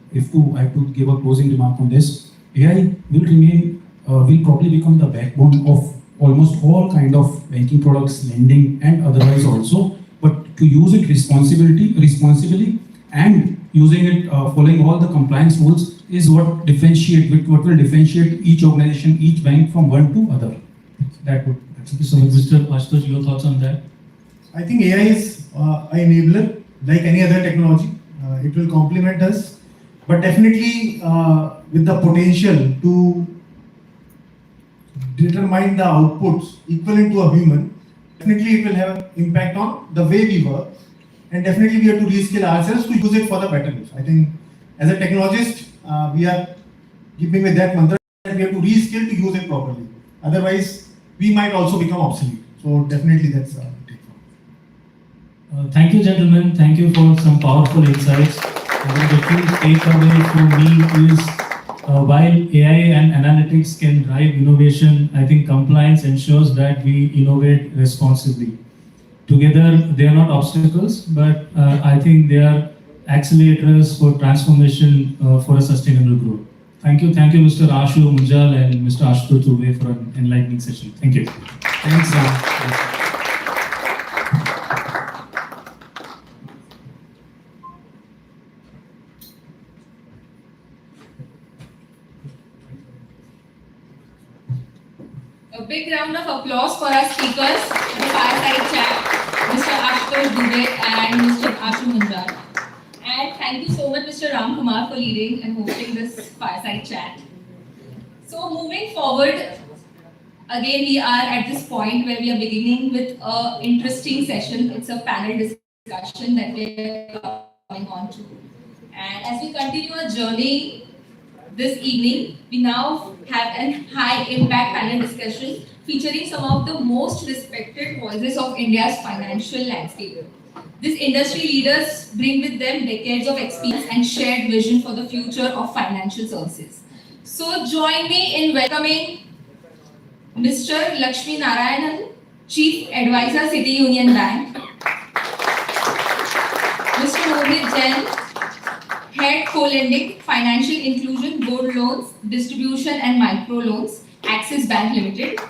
[SPEAKER 12] have to give a closing remark on this, AI will remain, will probably become the backbone of almost all kind of banking products, lending, and otherwise also. But to use it responsibly, and using it following all the compliance rules is what will differentiate each organization, each bank from one to other. Thank you so much.
[SPEAKER 10] Mr. Ashutosh, your thoughts on that?
[SPEAKER 11] I think AI is an enabler like any other technology. It will complement us, but definitely with the potential to determine the outputs equivalent to a human. Definitely it will have impact on the way we work, and definitely we have to reskill ourselves to use it for the better use. I think as a technologist, we are keeping with that mantra that we have to reskill to use it properly. Otherwise, we might also become obsolete. So definitely that's a take home.
[SPEAKER 10] Thank you, gentlemen. Thank you for some powerful insights. The key takeaway for me is while AI and analytics can drive innovation, I think compliance ensures that we innovate responsibly. Together, they are not obstacles, but I think they are accelerators for transformation for a sustainable growth. Thank you, Mr. Ashu Munjal and Mr. Ashutosh Dubey for an enlightening session. Thank you.
[SPEAKER 12] Thanks, Ram.
[SPEAKER 9] A big round of applause for our speakers, the Fireside Chat, Mr. Ashutosh Dubey and Mr. Ashu Munjal. And thank you so much, Mr. Ram Kumar, for leading and hosting this Fireside Chat. So moving forward, Again, we are at this point where we are beginning with an interesting session. It's a panel discussion that we are coming on to. And as we continue our journey this evening, we now have a high impact panel discussion featuring some of the most respected voices of India's financial landscape. These industry leaders bring with them decades of experience and shared vision for the future of financial services. So join me in welcoming Mr. Lakshmi Narayanan, Chief Advisor, City Union Bank. Mr. Mohit Jain, Head Co-Lending, Financial Inclusion, Gold Loans, Distribution and Micro Loans, Axis Bank Limited.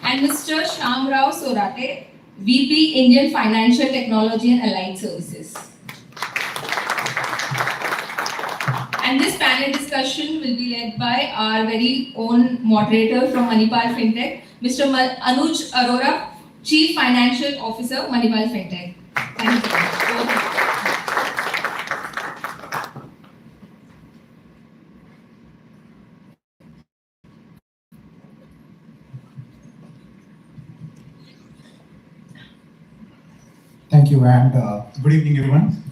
[SPEAKER 9] And Mr. Shyam Rao Sorate, VP, Indian Financial Technology and Allied Services. And this panel discussion will be led by our very own moderator from Manipal Fintech, Mr. Anuj Arora, Chief Financial Officer, Manipal Fintech. Thank you.
[SPEAKER 11] Thank you, and good evening, everyone.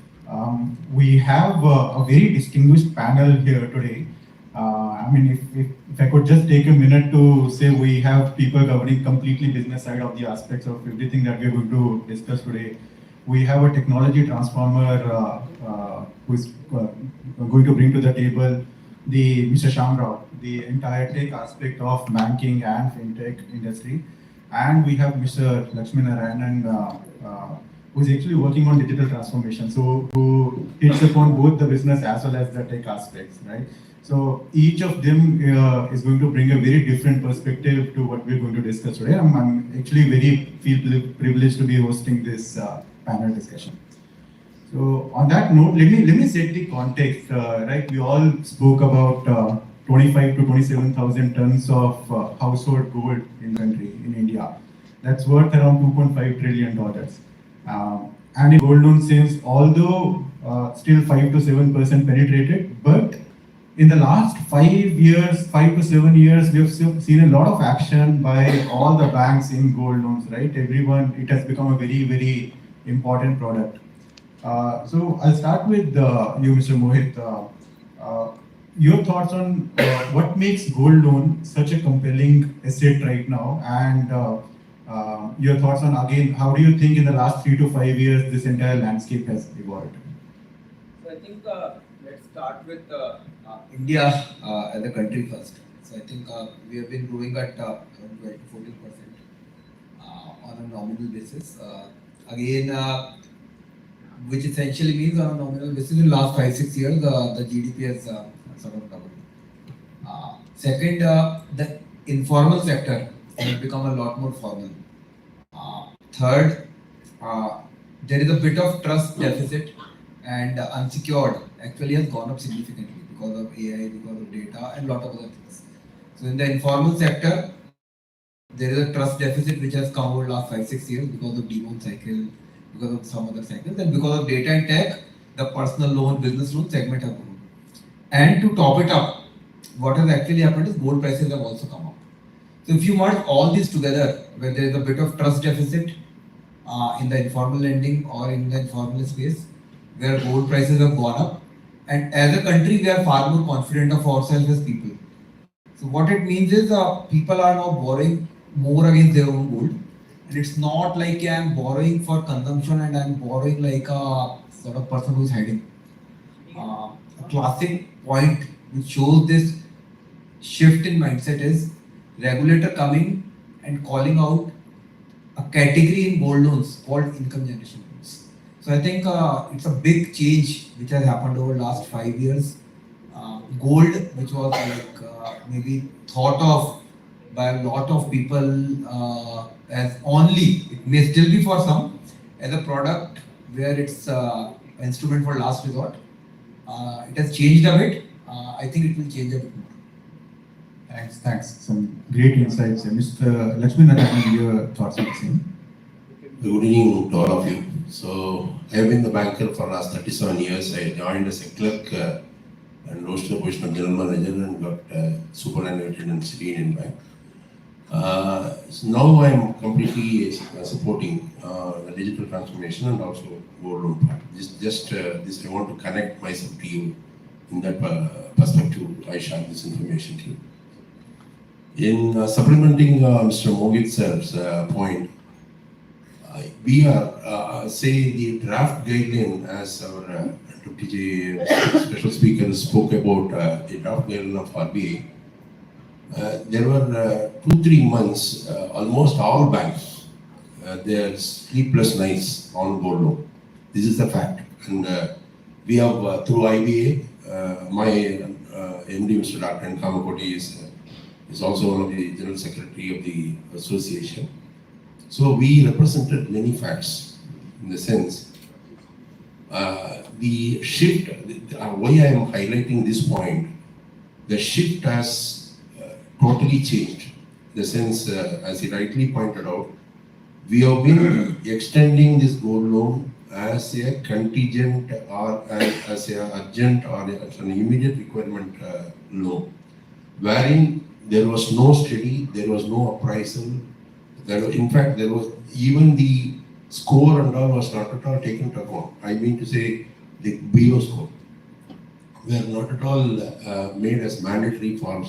[SPEAKER 11] We have a very distinguished panel here today. I mean, if I could just take a minute to say we have people covering completely business side of the aspects of everything that we're going to discuss today. We have a technology transformer who is going to bring to the table the Mr. Shyam Rao, the entire tech aspect of banking and fintech industry. And we have Mr. Lakshmi Narayanan, who is actually working on digital transformation, so who hits upon both the business as well as the tech aspects, right? So each of them is going to bring a very different perspective to what we're going to discuss today. I'm actually feel privileged to be hosting this panel discussion. So on that note, let me set the context, right? We all spoke about 25 to 27,000 tons of household gold in country, in India. That's worth around $2.5 trillion. And in gold loan sales, although still 5 to 7% penetrated, but in the last 5 to 7 years, we have seen a lot of action by all the banks in gold loans, right? Everyone, it has become a very, very important product. So I'll start with you, Mr. Mohit. Your thoughts on what makes gold loan such a compelling asset right now, and your thoughts on, again, how do you think in the last 3 to 5 years this entire landscape has evolved?
[SPEAKER 13] So I think let's start with India as a country first. So I think we have been growing at around 12 to 14% on a nominal basis. Which essentially means on a nominal basis in the last 5-6 years the GDP has sort of doubled. Second, the informal sector has become a lot more formal. Third, there is a bit of trust deficit, and unsecured actually has gone up significantly because of AI, because of data, and a lot of other things. So in the informal sector, there is a trust deficit which has come over the last 5-6 years because of demonetization cycle, because of some other cycles, and because of data and tech, the personal loan, business loan segment have grown. And to top it up, what has actually happened is gold prices have also come up. So if you merge all these together, where there is a bit of trust deficit in the informal lending or in the informal space, where gold prices have gone up, and as a country we are far more confident of ourselves as people. So what it means is people are now borrowing more against their own gold, and it's not like I'm borrowing for consumption and I'm borrowing like a sort of person who's hiding. A classic point which shows this shift in mindset is regulator coming and calling out a category in gold loans called income generation loans. So I think it's a big change which has happened over the last 5 years. Gold, which was like maybe thought of by a lot of people as only, it may still be for some, as a product where it's an instrument for last resort. It has changed a bit. I think it will change a bit more.
[SPEAKER 11] Thanks. Some great insights. Mr. Lakshmi Narayanan, your thoughts on the same?
[SPEAKER 14] Good evening to all of you. So, I have been the banker for the last 37 years. I joined as a clerk and rose to the position of general manager and got superannuated in City Indian Bank. So now I am completely supporting the digital transformation and also gold loan part. This I want to connect myself to you in that perspective. I share this information to you. In supplementing Mr. Mohit sir's point, we are say the draft guideline, as our Deputy Special Speaker spoke about the draft guideline of RBI. There were 2-3 months, almost all banks, their sleepless nights on gold loan. This is the fact. And we have, through IBA, my MD, Mr. Dr. N. Kamakoti, is also one of the General Secretary of the association. So we represented many facts in the sense, the shift, why I am highlighting this point, the shift has totally changed. In the sense, as he rightly pointed out, we have been extending this gold loan as a contingent or as an urgent or as an immediate requirement loan, wherein there was no study, there was no appraisal. In fact, there was even the score and all was not at all taken into account. I mean to say, the BO score were not at all made as mandatory for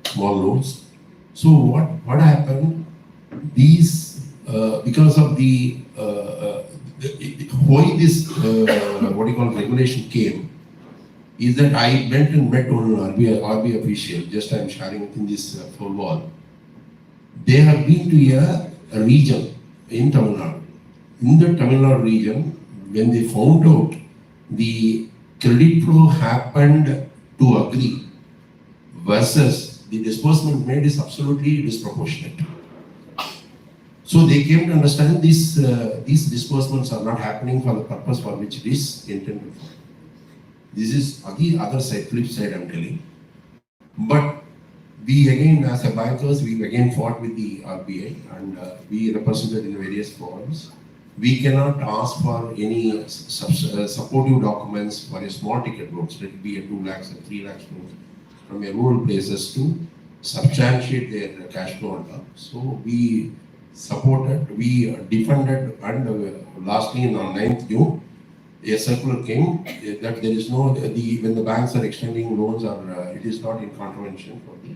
[SPEAKER 14] small loans. So what happened? These because of the why this regulation came is that I went and met one RBI official. Just I am sharing within this full wall. They have been to a region in Tamil Nadu. In the Tamil Nadu region, when they found out the credit flow happened to agree versus the disbursement made is absolutely disproportionate. So they came to understand these disbursements are not happening for the purpose for which it is intended for. This is the other side, flip side I'm telling. But we again, as a bankers, we again fought with the RBI and we represented in various forums. We cannot ask for any supportive documents for a small ticket loans, let it be a 2 lakhs or 3 lakhs loans from a rural places to substantiate their cash flow and all. So we supported, we defended, and lastly on 9th June, a circular came that there is no, when the banks are extending loans, or it is not in contravention for the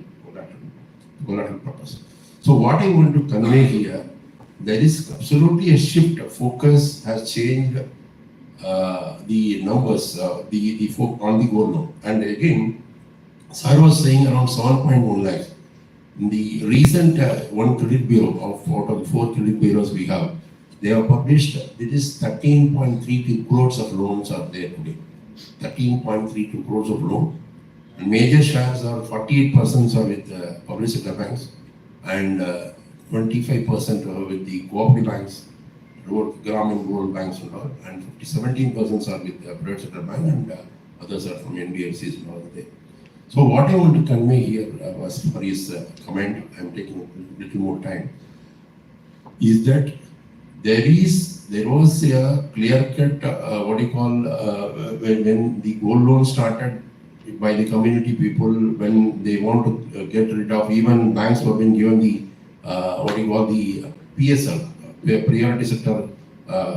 [SPEAKER 14] collateral purpose. So what I want to convey here, there is absolutely a shift. Focus has changed. The numbers, on the gold loan, and again, Sir was saying around 7.1 lakhs. In the recent one credit bureau out of the 4 credit bureaus we have, they have published, it is 13.32 crores of loans are there today. 13.32 crores of loan. And major shares are 48% are with public sector banks and 25% are with the cooperative banks, Gram and rural banks and all, and 17% are with the private sector bank, and others are from NBFCs and all there. So what I want to convey here was for his comment, I am taking a little more time, is that there was a clear-cut, when the gold loan started by the community people, when they want to get rid of, even banks were being given the the PSL, priority sector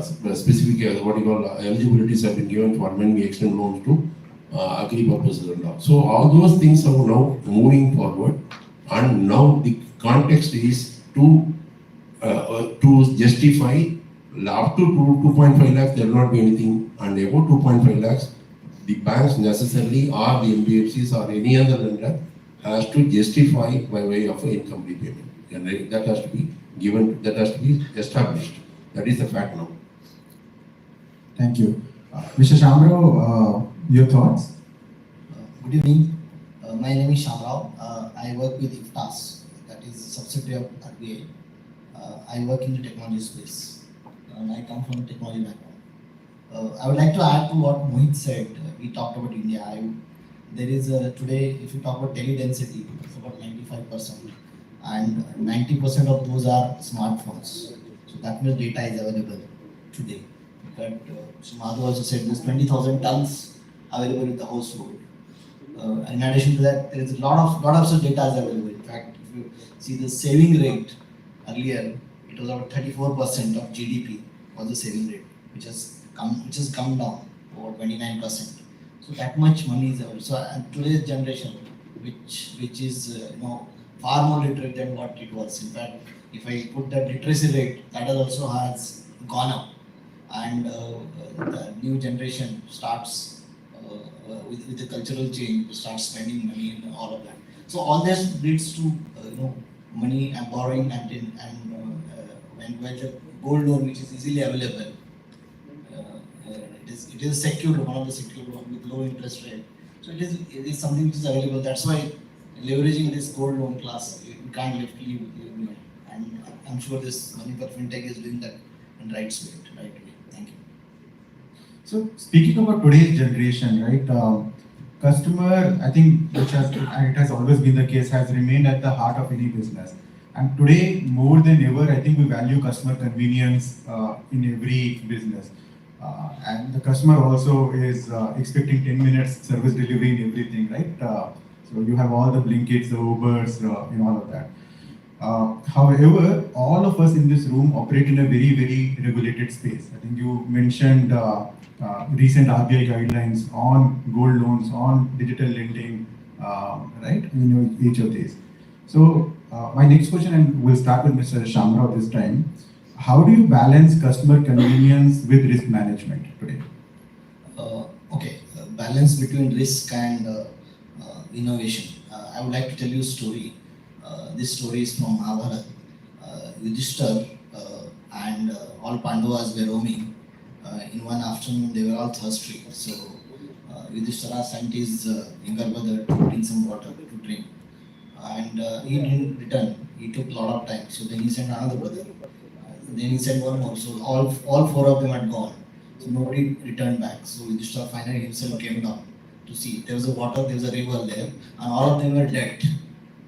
[SPEAKER 14] specific eligibilities have been given for when we extend loans to agri purposes and all. So all those things are now moving forward, and now the context is to justify up to 2.5 lakhs there will not be anything, and above 2.5 lakhs the banks necessarily or the NBFCs or any other lender has to justify by way of income repayment, and that has to be given, that has to be established. That is the fact now.
[SPEAKER 11] Thank you. Mr. Shamrao, your thoughts?
[SPEAKER 15] Good evening. My name is Shamrao. I work with IFTAS, that is a subsidiary of RBI. I work in the technology space, and I come from a technology background. I would like to add to what Mohit said. We talked about India. There is today, if you talk about tele-density, it's about 95%, and 90% of those are smartphones. So that means data is available today. But Madhu also said there's 20,000 tons available with the household. In addition to that, there is a lot of data is available. In fact, if you see the saving rate earlier, it was about 34% of GDP was the saving rate, which has come down over 29%. So that much money is available. So and today's generation, which is far more literate than what it was. In fact, if I put that literacy rate, that also has gone up, and the new generation starts with the cultural change, starts spending money and all of that. So all this leads to money and borrowing, when the gold loan, which is easily available, it is secured, one of the secured loan with low interest rate. So it is something which is available. That's why leveraging this gold loan class, you can't leave. And I'm sure this Manipal Fintech is doing that in right way. Thank you.
[SPEAKER 11] So speaking about today's generation, right? Customer, I think, it has always been the case, has remained at the heart of any business. And today, more than ever, I think we value customer convenience in every business. And the customer also is expecting 10 minutes service delivery in everything, right? So you have all the Blinkits, the Ubers, all of that. However, all of us in this room operate in a very, very regulated space. I think you mentioned recent RBI guidelines on gold loans, on digital lending, right? Each of these. So my next question, and we'll start with Mr. Shamrao this time. How do you balance customer convenience with risk management today?
[SPEAKER 15] Balance between risk and innovation. I would like to tell you a story. This story is from Mahabharata. Yudhishthira and all Pandavas were roaming. In one afternoon, they were all thirsty. So Yudhishthira sent his younger brother to bring some water to drink. And he didn't return. He took a lot of time. So then he sent another brother. Then he sent one more. So all four of them had gone. So nobody returned back. So Yudhishthira finally himself came down to see. There was a water, there was a river there, and all of them were dead,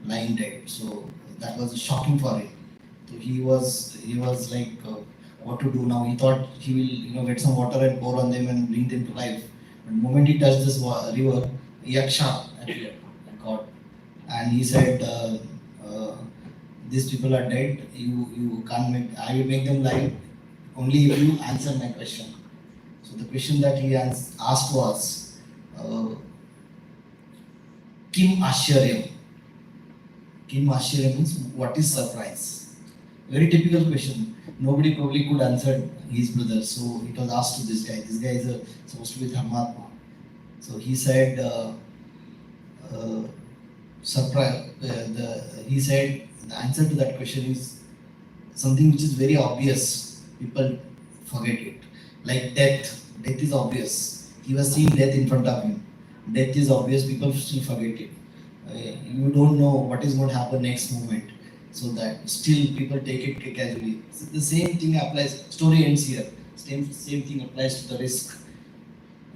[SPEAKER 15] lying dead. So that was shocking for him. So he was like, what to do now? He thought he will get some water and pour on them and bring them to life. But the moment he touched this river, Yaksha appeared, God, and he said, these people are dead. You can't make. I will make them live only if you answer my question. So the question that he asked was, Kim Asharyam. Kim Asharyam means what is surprise? Very typical question. Nobody probably could answer his brother. So it was asked to this guy. This guy is supposed to be Dharmatma. So he said, surprise. He said the answer to that question is something which is very obvious. People forget it. Like death. Death is obvious. He was seeing death in front of him. Death is obvious. People still forget it. You don't know what is going to happen next moment. So that still people take it casually. So the same thing applies. Story ends here. Same thing applies to the risk.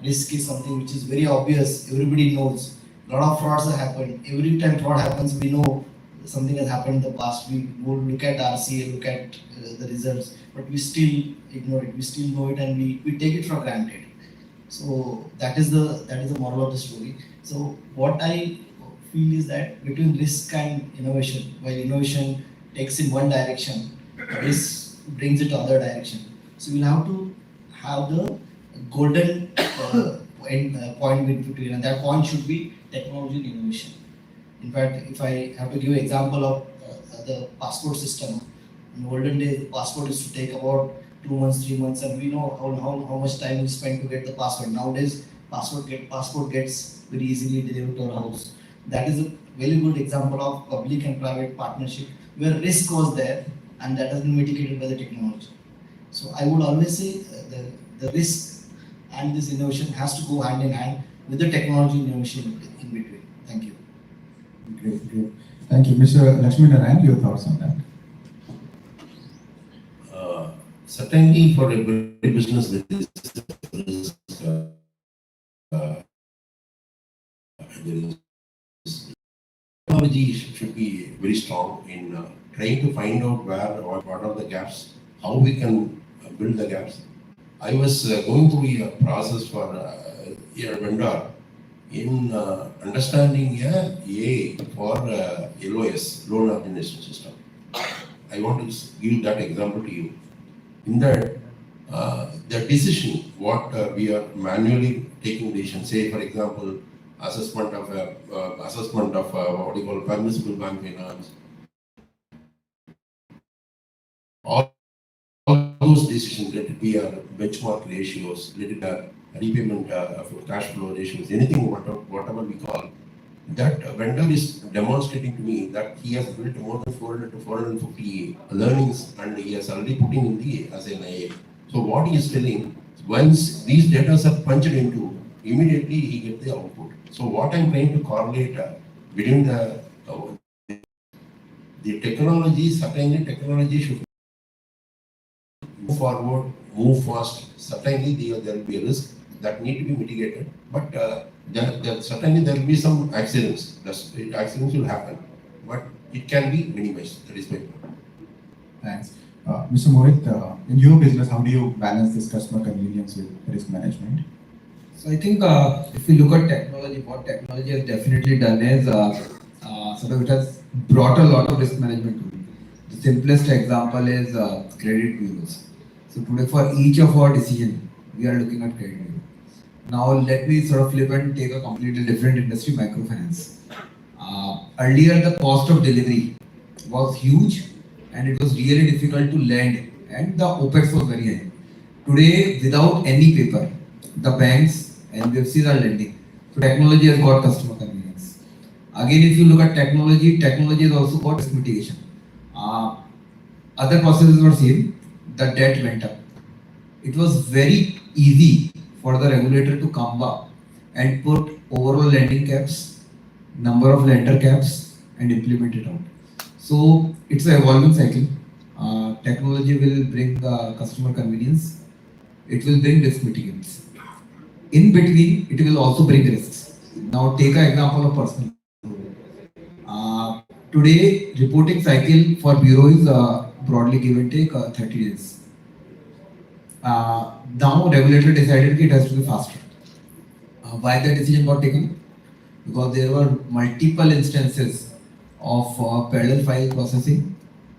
[SPEAKER 15] Risk is something which is very obvious. Everybody knows. A lot of frauds have happened. Every time fraud happens, we know something has happened in the past. We go look at RCA, look at the results, but we still ignore it. We still know it, and we take it for granted. So that is the moral of the story. So what I feel is that between risk and innovation, while innovation takes in one direction, risk brings it to other direction. So we'll have to have the golden point between, and that point should be technology and innovation. In fact, if I have to give an example of the passport system, in the olden days, the passport used to take about 2 months, 3 months, and we know how much time we spend to get the passport. Nowadays, passport gets very easily delivered to our house. That is a very good example of public and private partnership where risk was there and that has been mitigated by the technology. So I would always say the risk and this innovation has to go hand in hand with the technology and innovation in between. Thank you.
[SPEAKER 11] Great. Thank you. Mr. Lakshmi Narayan, your thoughts on that?
[SPEAKER 14] Certainly for every business there is technology should be very strong in trying to find out what are the gaps, how we can build the gaps. I was going through a process for a vendor in understanding A for LOS, loan origination system. I want to give that example to you. In that, the decision, what we are manually taking decision, say for example, assessment of what do you call permissible bank finance, all those decisions, let it be benchmark ratios, let it repayment cash flow ratios, anything whatever we call, that vendor is demonstrating to me that he has built more than 400 to 450 learnings and he has already put in the as an IA. So what he is telling, once these data are punched into, immediately he gets the output. So what I'm trying to correlate between the technology, certainly technology should move forward, move fast. Certainly there will be a risk that need to be mitigated, but certainly there will be some accidents. Accidents will happen, but it can be minimized. That is my point.
[SPEAKER 16] Thanks. Mr. Mohit, in your business, how do you balance this customer convenience with risk management?
[SPEAKER 13] So I think if you look at technology, what technology has definitely done is sort of it has brought a lot of risk management to it. The simplest example is credit bureaus. So today for each of our decision, we are looking at credit bureau. Now let me sort of flip and take a completely different industry, microfinance. Earlier the cost of delivery was huge and it was really difficult to lend and the OPEX was very high. Today without any paper, the banks and NBFCs are lending. So technology has got customer convenience. Again, if you look at technology has also got risk mitigation. Other processes were same, the debt went up. It was very easy for the regulator to come up and put overall lending caps, number of lender caps and implement it out. So it's an evolving cycle. Technology will bring customer convenience. It will bring risk mitigants. In between, it will also bring risks. Now take an example of personal. Today, reporting cycle for bureau is broadly give and take 30 days. Now regulator decided it has to be faster. Why that decision got taken? Because there were multiple instances of parallel file processing,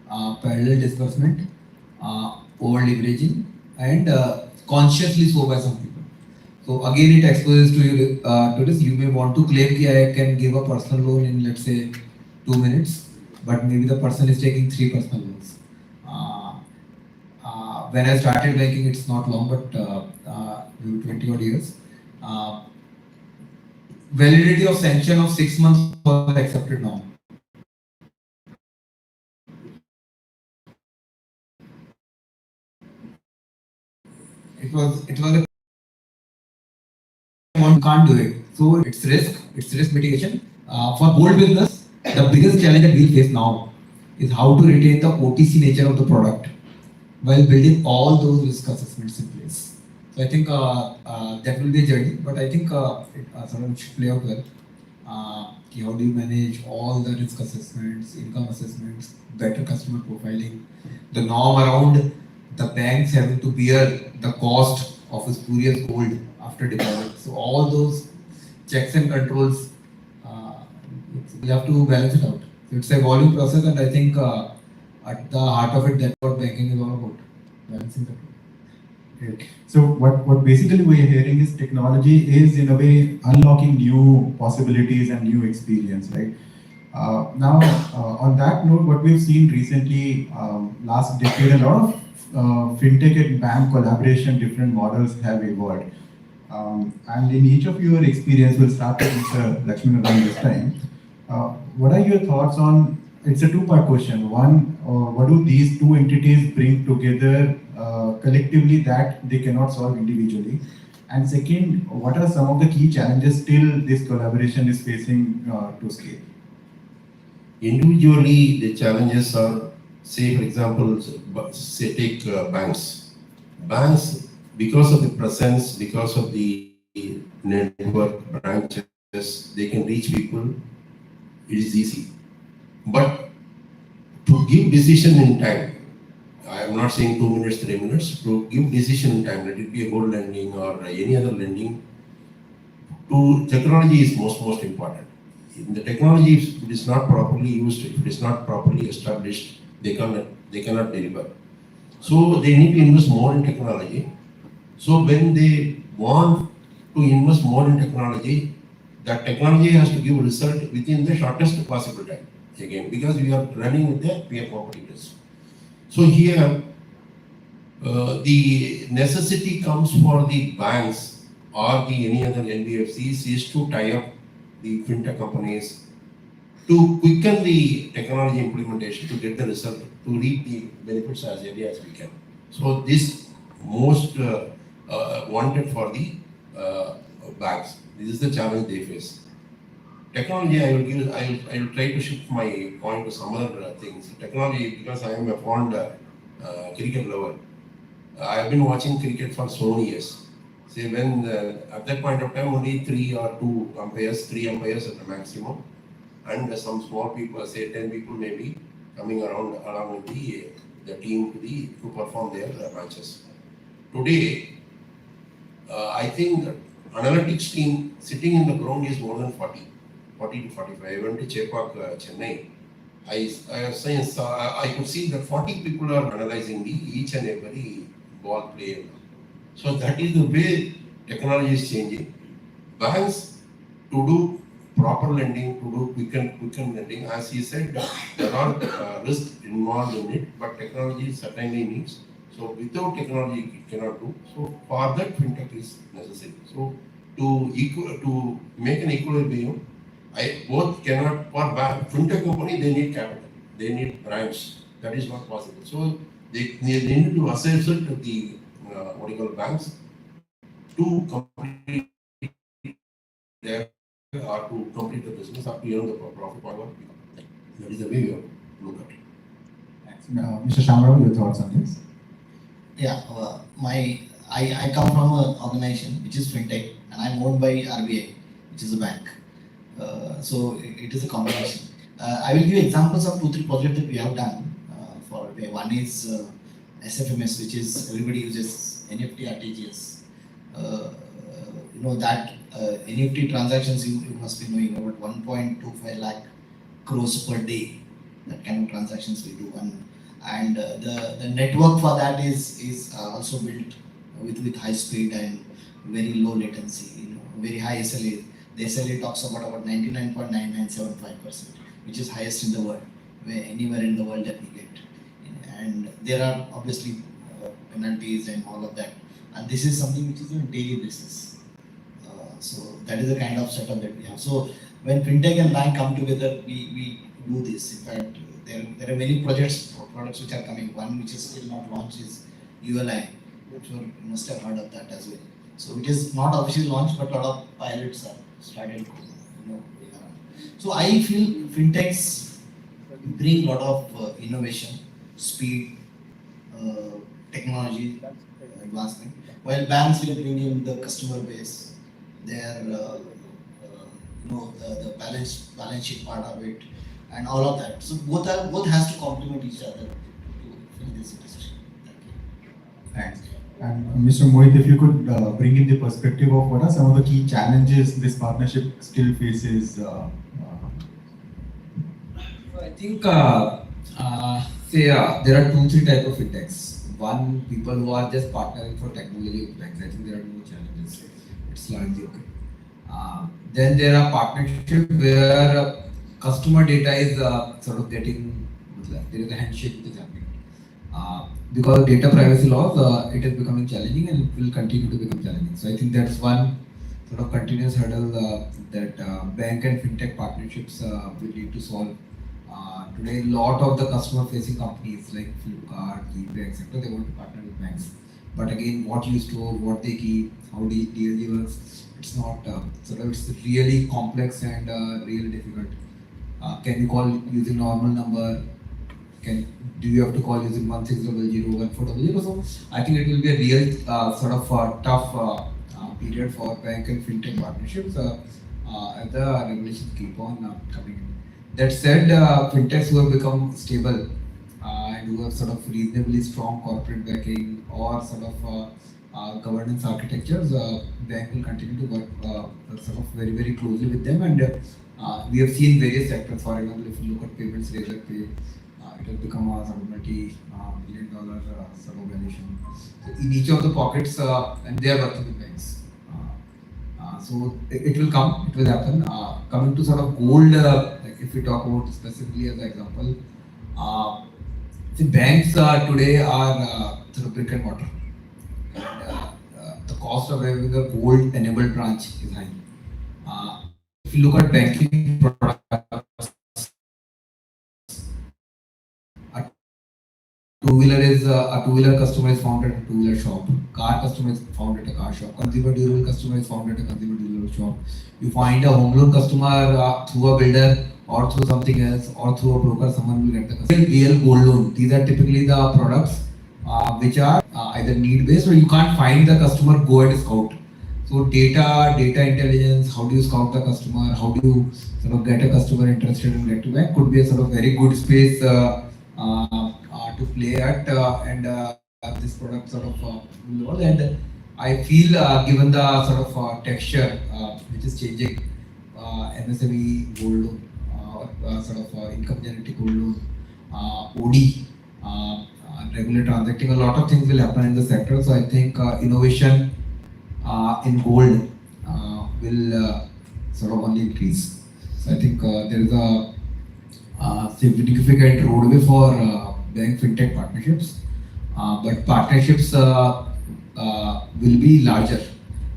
[SPEAKER 13] parallel disbursement, over leveraging, and consciously so by some people. So again, it exposes to you to this. You may want to claim that I can give a personal loan in let's say 2 minutes, but maybe the person is taking 3 personal loans. When I started banking, it's not long, but 20 odd years. Validity of sanction of 6 months was accepted now. It was a one can't do it. So it's risk mitigation. For gold business, the biggest challenge that we'll face now is how to retain the OTC nature of the product while building all those risk assessments in place. So I think that will be a journey, but I think it sort of should play out well. How do you manage all the risk assessments, income assessments, better customer profiling, the norm around the banks having to bear the cost of a spurious gold after deposit. So all those checks and controls, we have to balance it out. So it's a volume process, and I think at the heart of it, that's what banking is all about, balancing that.
[SPEAKER 16] Great. So what basically we are hearing is technology is in a way unlocking new possibilities and new experience, right? Now, on that note, what we've seen recently, last decade, a lot of fintech and bank collaboration, different models have evolved. And in each of your experience, we'll start with Mr. Lakshminarayan this time. What are your thoughts on, it's a two-part question. One, what do these two entities bring together collectively that they cannot solve individually? And second, what are some of the key challenges still this collaboration is facing to scale?
[SPEAKER 14] Individually, the challenges are, say for example, say take banks. Banks, because of the presence, because of the network branches, they can reach people. It is easy. But to give decision in time, I am not saying 2 minutes, 3 minutes, to give decision in time, let it be a gold lending or any other lending, to technology is most important. In the technology, if it is not properly used, if it is not properly established, they cannot deliver. So they need to invest more in technology. So when they want to invest more in technology, that technology has to give result within the shortest possible time. Again, because we are running with the peer competitors. So here, the necessity comes for the banks or any other NBFCs is to tie up the fintech companies to quicken the technology implementation to get the result, to reap the benefits as early as we can. So this most wanted for the banks. This is the challenge they face. Technology, I will try to shift my point to some other things. Technology, because I am a fond cricket lover. I have been watching cricket for so many years. Say when at that point of time only 3 umpires at the maximum, and some small people, say 10 people maybe coming around along with the team to perform their matches. Today, I think that analytics team sitting in the ground is more than 40 to 45. I went to Chepak, Chennai. I could see that 40 people are analyzing each and every ball play. So that is the way technology is changing. Banks, to do proper lending, to do quicken lending, as he said, there are risks involved in it, but technology certainly needs. So without technology, it cannot do. So for that, fintech is necessary. So to make an equilibrium, both cannot, for fintech company, they need capital, they need brands. That is not possible. So they need to assess it to the banks to complete their or to complete the business or to earn the profit power. That is the way we have to look at it.
[SPEAKER 16] Thanks. Mr. Shamrao, your thoughts on this?
[SPEAKER 15] Yeah, I come from an organization which is fintech, and I'm owned by RBI, which is a bank. So it is a combination. I will give examples of 2-3 projects that we have done for RBI. One is SFMS, which is everybody uses NFT RTGS. That NFT transactions you must be knowing about 1.25 lakh crores per day. That kind of transactions we do, and the network for that is also built with high speed and very low latency. Very high SLA. The SLA talks about 99.9975%, which is highest in the world, anywhere in the world that we get. And there are obviously penalties and all of that. And this is something which is on a daily basis. So that is the kind of setup that we have. So when fintech and bank come together, we do this. In fact, there are many products which are coming. One which is still not launched is ULI. You must have heard of that as well. So it is not officially launched, but a lot of pilots are started. So I feel fintechs bring a lot of innovation, speed, technology advancement, while banks will bring in the customer base, their the balance sheet part of it, and all of that. So both has to complement each other to fill this industry.
[SPEAKER 16] Thanks. And Mr. Mohit, if you could bring in the perspective of what are some of the key challenges this partnership still faces.
[SPEAKER 13] So I think there are 2-3 types of fintechs. One, people who are just partnering for technology with banks. I think there are no challenges. It's largely okay. Then there are partnerships where customer data is sort of getting, there is a handshake which is happening. Because of data privacy laws, it is becoming challenging and it will continue to become challenging. So I think that's one sort of continuous hurdle that bank and fintech partnerships will need to solve. Today, a lot of the customer-facing companies like Flipkart, eBay, etc., they want to partner with banks. But again, what you store, what they keep, how DLG works, it's not, it's really complex and really difficult. Can you call using normal number? Do you have to call using 1600, 1400? So I think it will be a real tough period for bank and fintech partnerships as the regulations keep on coming in. That said, fintechs who have become stable and who have sort of reasonably strong corporate backing or sort of governance architectures, bank will continue to work sort of very, very closely with them. And we have seen various sectors. For example, if you look at payments, Razor Pay, it has become a sort of multi-billion dollar sort of valuation. So in each of the pockets, and they are working with banks. So it will come, it will happen. Coming to sort of gold, like if we talk about specifically as an example, the banks today are sort of brick and mortar. The cost of having a gold enabled branch is high. If you look at banking products, a two-wheeler customer is found at a two-wheeler shop. Car customer is found at a car shop. Consumer durable customer is found at a consumer durable shop. You find a home loan customer through a builder or through something else or through a broker, someone will get the customer. Real gold loan. These are typically the products which are either need-based or you can't find the customer, go and scout. So data intelligence, how do you scout the customer, how do you sort of get a customer interested in get to bank could be a sort of very good space to play at and this product sort of will roll. And I feel given the sort of texture which is changing, MSME gold loan, sort of income generating gold loan, OD, regular transacting, a lot of things will happen in the sector. So I think innovation in gold will sort of only increase. So I think there is a significant roadway for bank fintech partnerships, but partnerships will be larger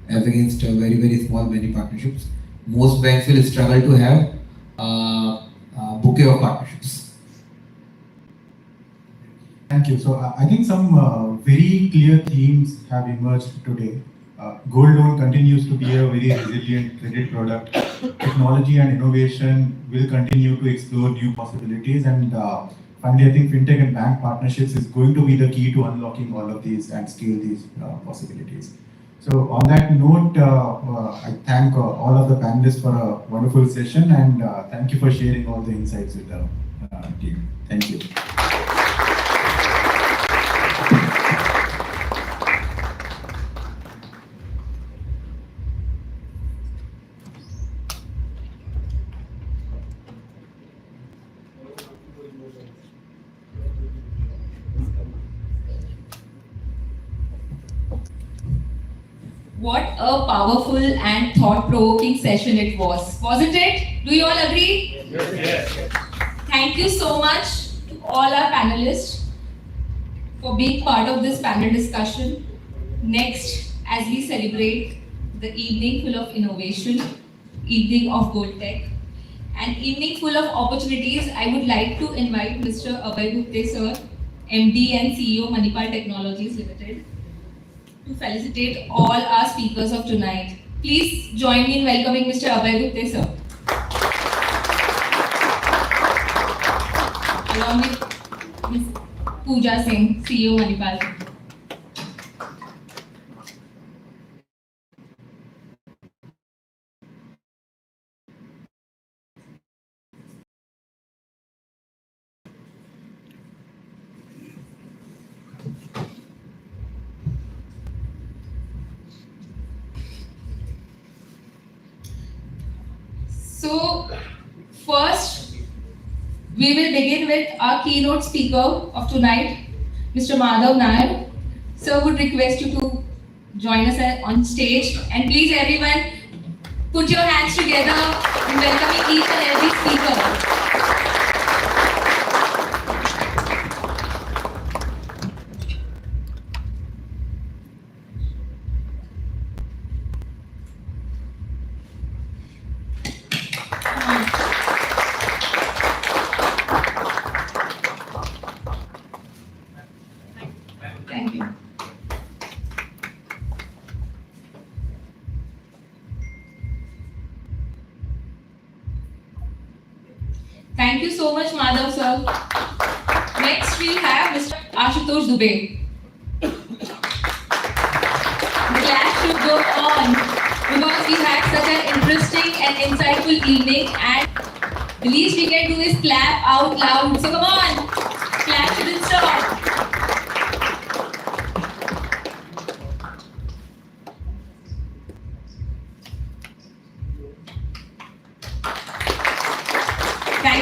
[SPEAKER 13] as against very, very small many partnerships. Most banks will struggle to have a bouquet of partnerships.
[SPEAKER 16] Thank you. So I think some very clear themes have emerged today. Gold loan continues to be a very resilient credit product. Technology and innovation will continue to explore new possibilities, and finally, I think fintech and bank partnerships is going to be the key to unlocking all of these and scale these possibilities. So on that note, I thank all of the panelists for a wonderful session, and thank you for sharing all the insights with the team. Thank you.
[SPEAKER 9] What a powerful and thought-provoking session it was. Wasn't it? Do you all agree?
[SPEAKER 6] Yes.
[SPEAKER 9] Thank you so much to all our panelists for being part of this panel discussion. Next, as we celebrate the evening full of innovation, evening of gold tech, and evening full of opportunities, I would like to invite Mr. Abhay Gupte sir, MD and CEO Manipal Technologies Limited, to felicitate all our speakers of tonight. Please join me in welcoming Mr. Abhay Gupte sir. Along with Ms. Pooja Singh, CEO Manipal. So, first, we will begin with our keynote speaker of tonight, Mr. Madhav Nair. Sir, would request you to join us on stage. And please, everyone, put your hands together in welcoming each and every speaker. Thank you. Thank you so much, Madhav sir. Next, we'll have Mr. Ashutosh Dubey. The class should go on because we had such an interesting and insightful evening, and the least we can do is clap out loud. So come on, clap shouldn't stop.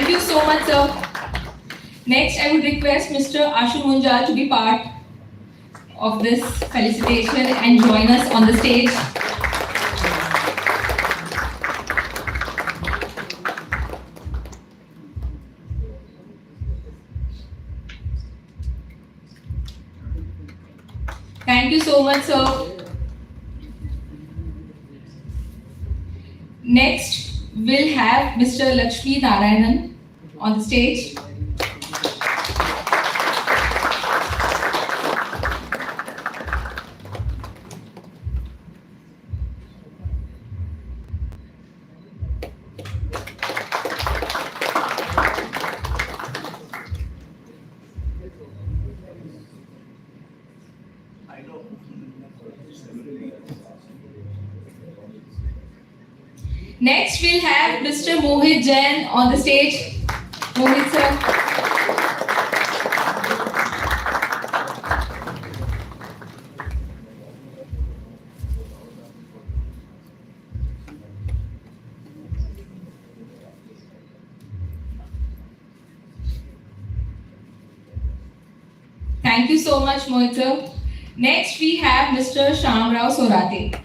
[SPEAKER 9] Thank you so much, sir. Next, I would request Mr. Ashu Munjal to be part of this felicitation and join us on the stage. Thank you so much, sir. Next, we'll have Mr. Lakshmi Narayanan on the stage. Next, we'll have Mr. Mohit Jain on the stage. Mohit, sir. Thank you so much, Mohit, sir. Next, we have Mr. Shamrao Sorate.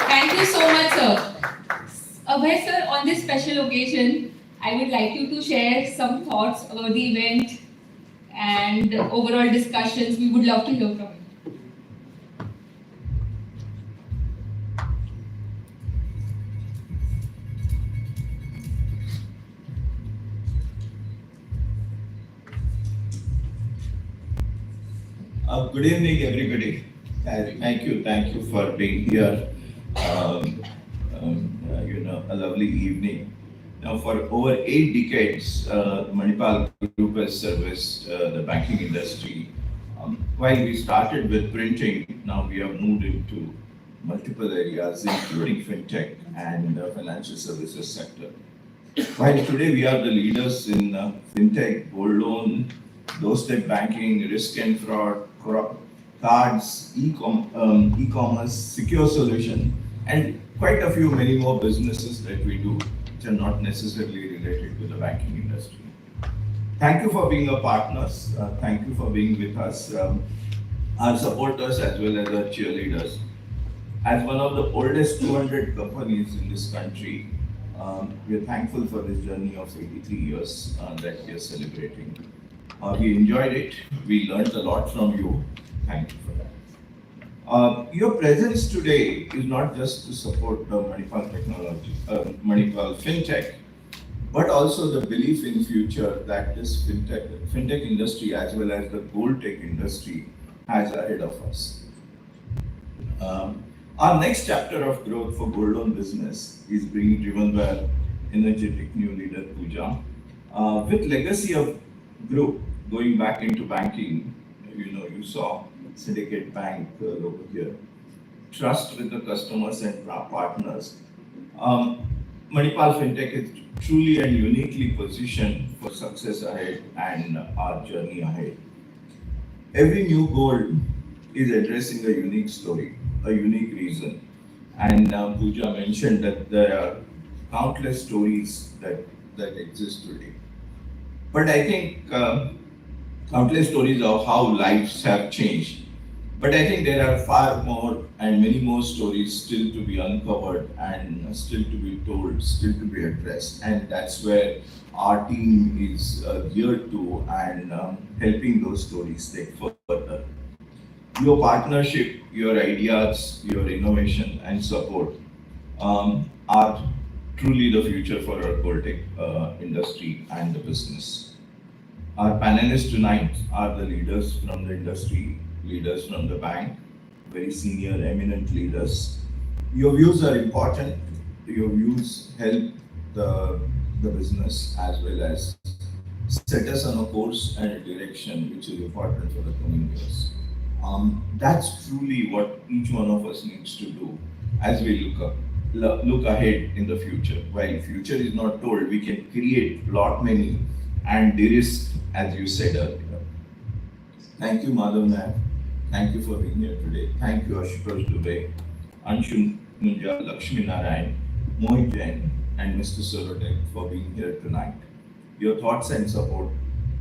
[SPEAKER 9] Thank you so much, sir. Abhay sir, on this special occasion, I would like you to share some thoughts about the event and overall discussions. We would love to hear from you.
[SPEAKER 17] Good evening, everybody. Thank you for being here. A lovely evening. Now, for over 8 decades, Manipal Group has serviced the banking industry. While we started with printing, now we have moved into multiple areas, including fintech and the financial services sector. While today we are the leaders in fintech, gold loan, doorstep banking, risk and fraud, cards, e-commerce, secure solution, and quite a few many more businesses that we do which are not necessarily related to the banking industry. Thank you for being our partners. Thank you for being with us, our supporters as well as our cheerleaders. As one of the oldest 200 companies in this country, we are thankful for this journey of 83 years that we are celebrating. We enjoyed it. We learned a lot from you. Thank you for that. Your presence today is not just to support Manipal Manipal Fintech, but also the belief in future that this fintech industry as well as the gold tech industry has ahead of us. Our next chapter of growth for gold loan business is being driven by our energetic new leader Pooja. With legacy of group going back into banking, you saw Syndicate Bank over here. Trust with the customers and partners. Manipal Fintech is truly and uniquely positioned for success ahead and our journey ahead. Every new gold is addressing a unique story, a unique reason. And Pooja mentioned that there are countless stories that exist today. But I think countless stories of how lives have changed. But I think there are far more and many more stories still to be uncovered and still to be told, still to be addressed. And that's where our team is geared to and helping those stories take further. Your partnership, your ideas, your innovation and support are truly the future for our gold tech industry and the business. Our panelists tonight are the leaders from the industry, leaders from the bank, very senior, eminent leaders. Your views are important. Your views help the business as well as set us on a course and a direction which is important for the coming years. That's truly what each one of us needs to do as we look ahead in the future. While future is not told, we can create lot many and de-risk, as you said earlier. Thank you, Madhav Nair. Thank you for being here today. Thank you, Ashutosh Dubey, Anshu Munja, Lakshmi Narayan, Mohit Jain, and Mr. Sorotek for being here tonight. Your thoughts and support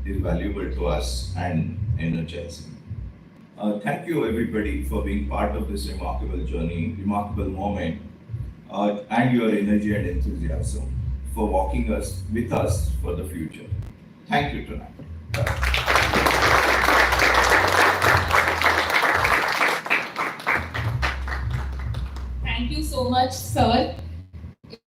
[SPEAKER 17] is valuable to us and energizing. Thank you, everybody, for being part of this remarkable journey, remarkable moment, and your energy and enthusiasm for walking with us for the future. Thank you tonight.
[SPEAKER 9] Thank you so much, sir.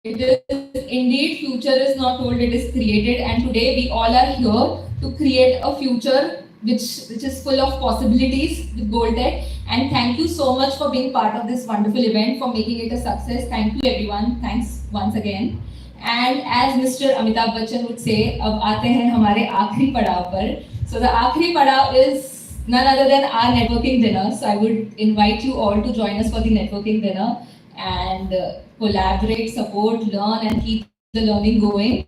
[SPEAKER 9] It is indeed, future is not told, it is created, and today we all are here to create a future which is full of possibilities with Gold Tech. And thank you so much for being part of this wonderful event, for making it a success. Thank you everyone. Thanks once again. And as Mr. Amitabh Bachchan would say, अब आते हैं हमारे आखिरी पड़ाव पर. So the आखिरी पड़ाव is none other than our networking dinner. So I would invite you all to join us for the networking dinner and collaborate, support, learn, and keep the learning going.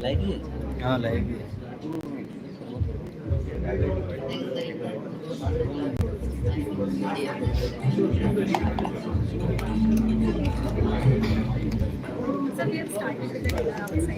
[SPEAKER 15] लाएगी? हाँ लाएगी।
[SPEAKER 1] So we have started with the dinner outside.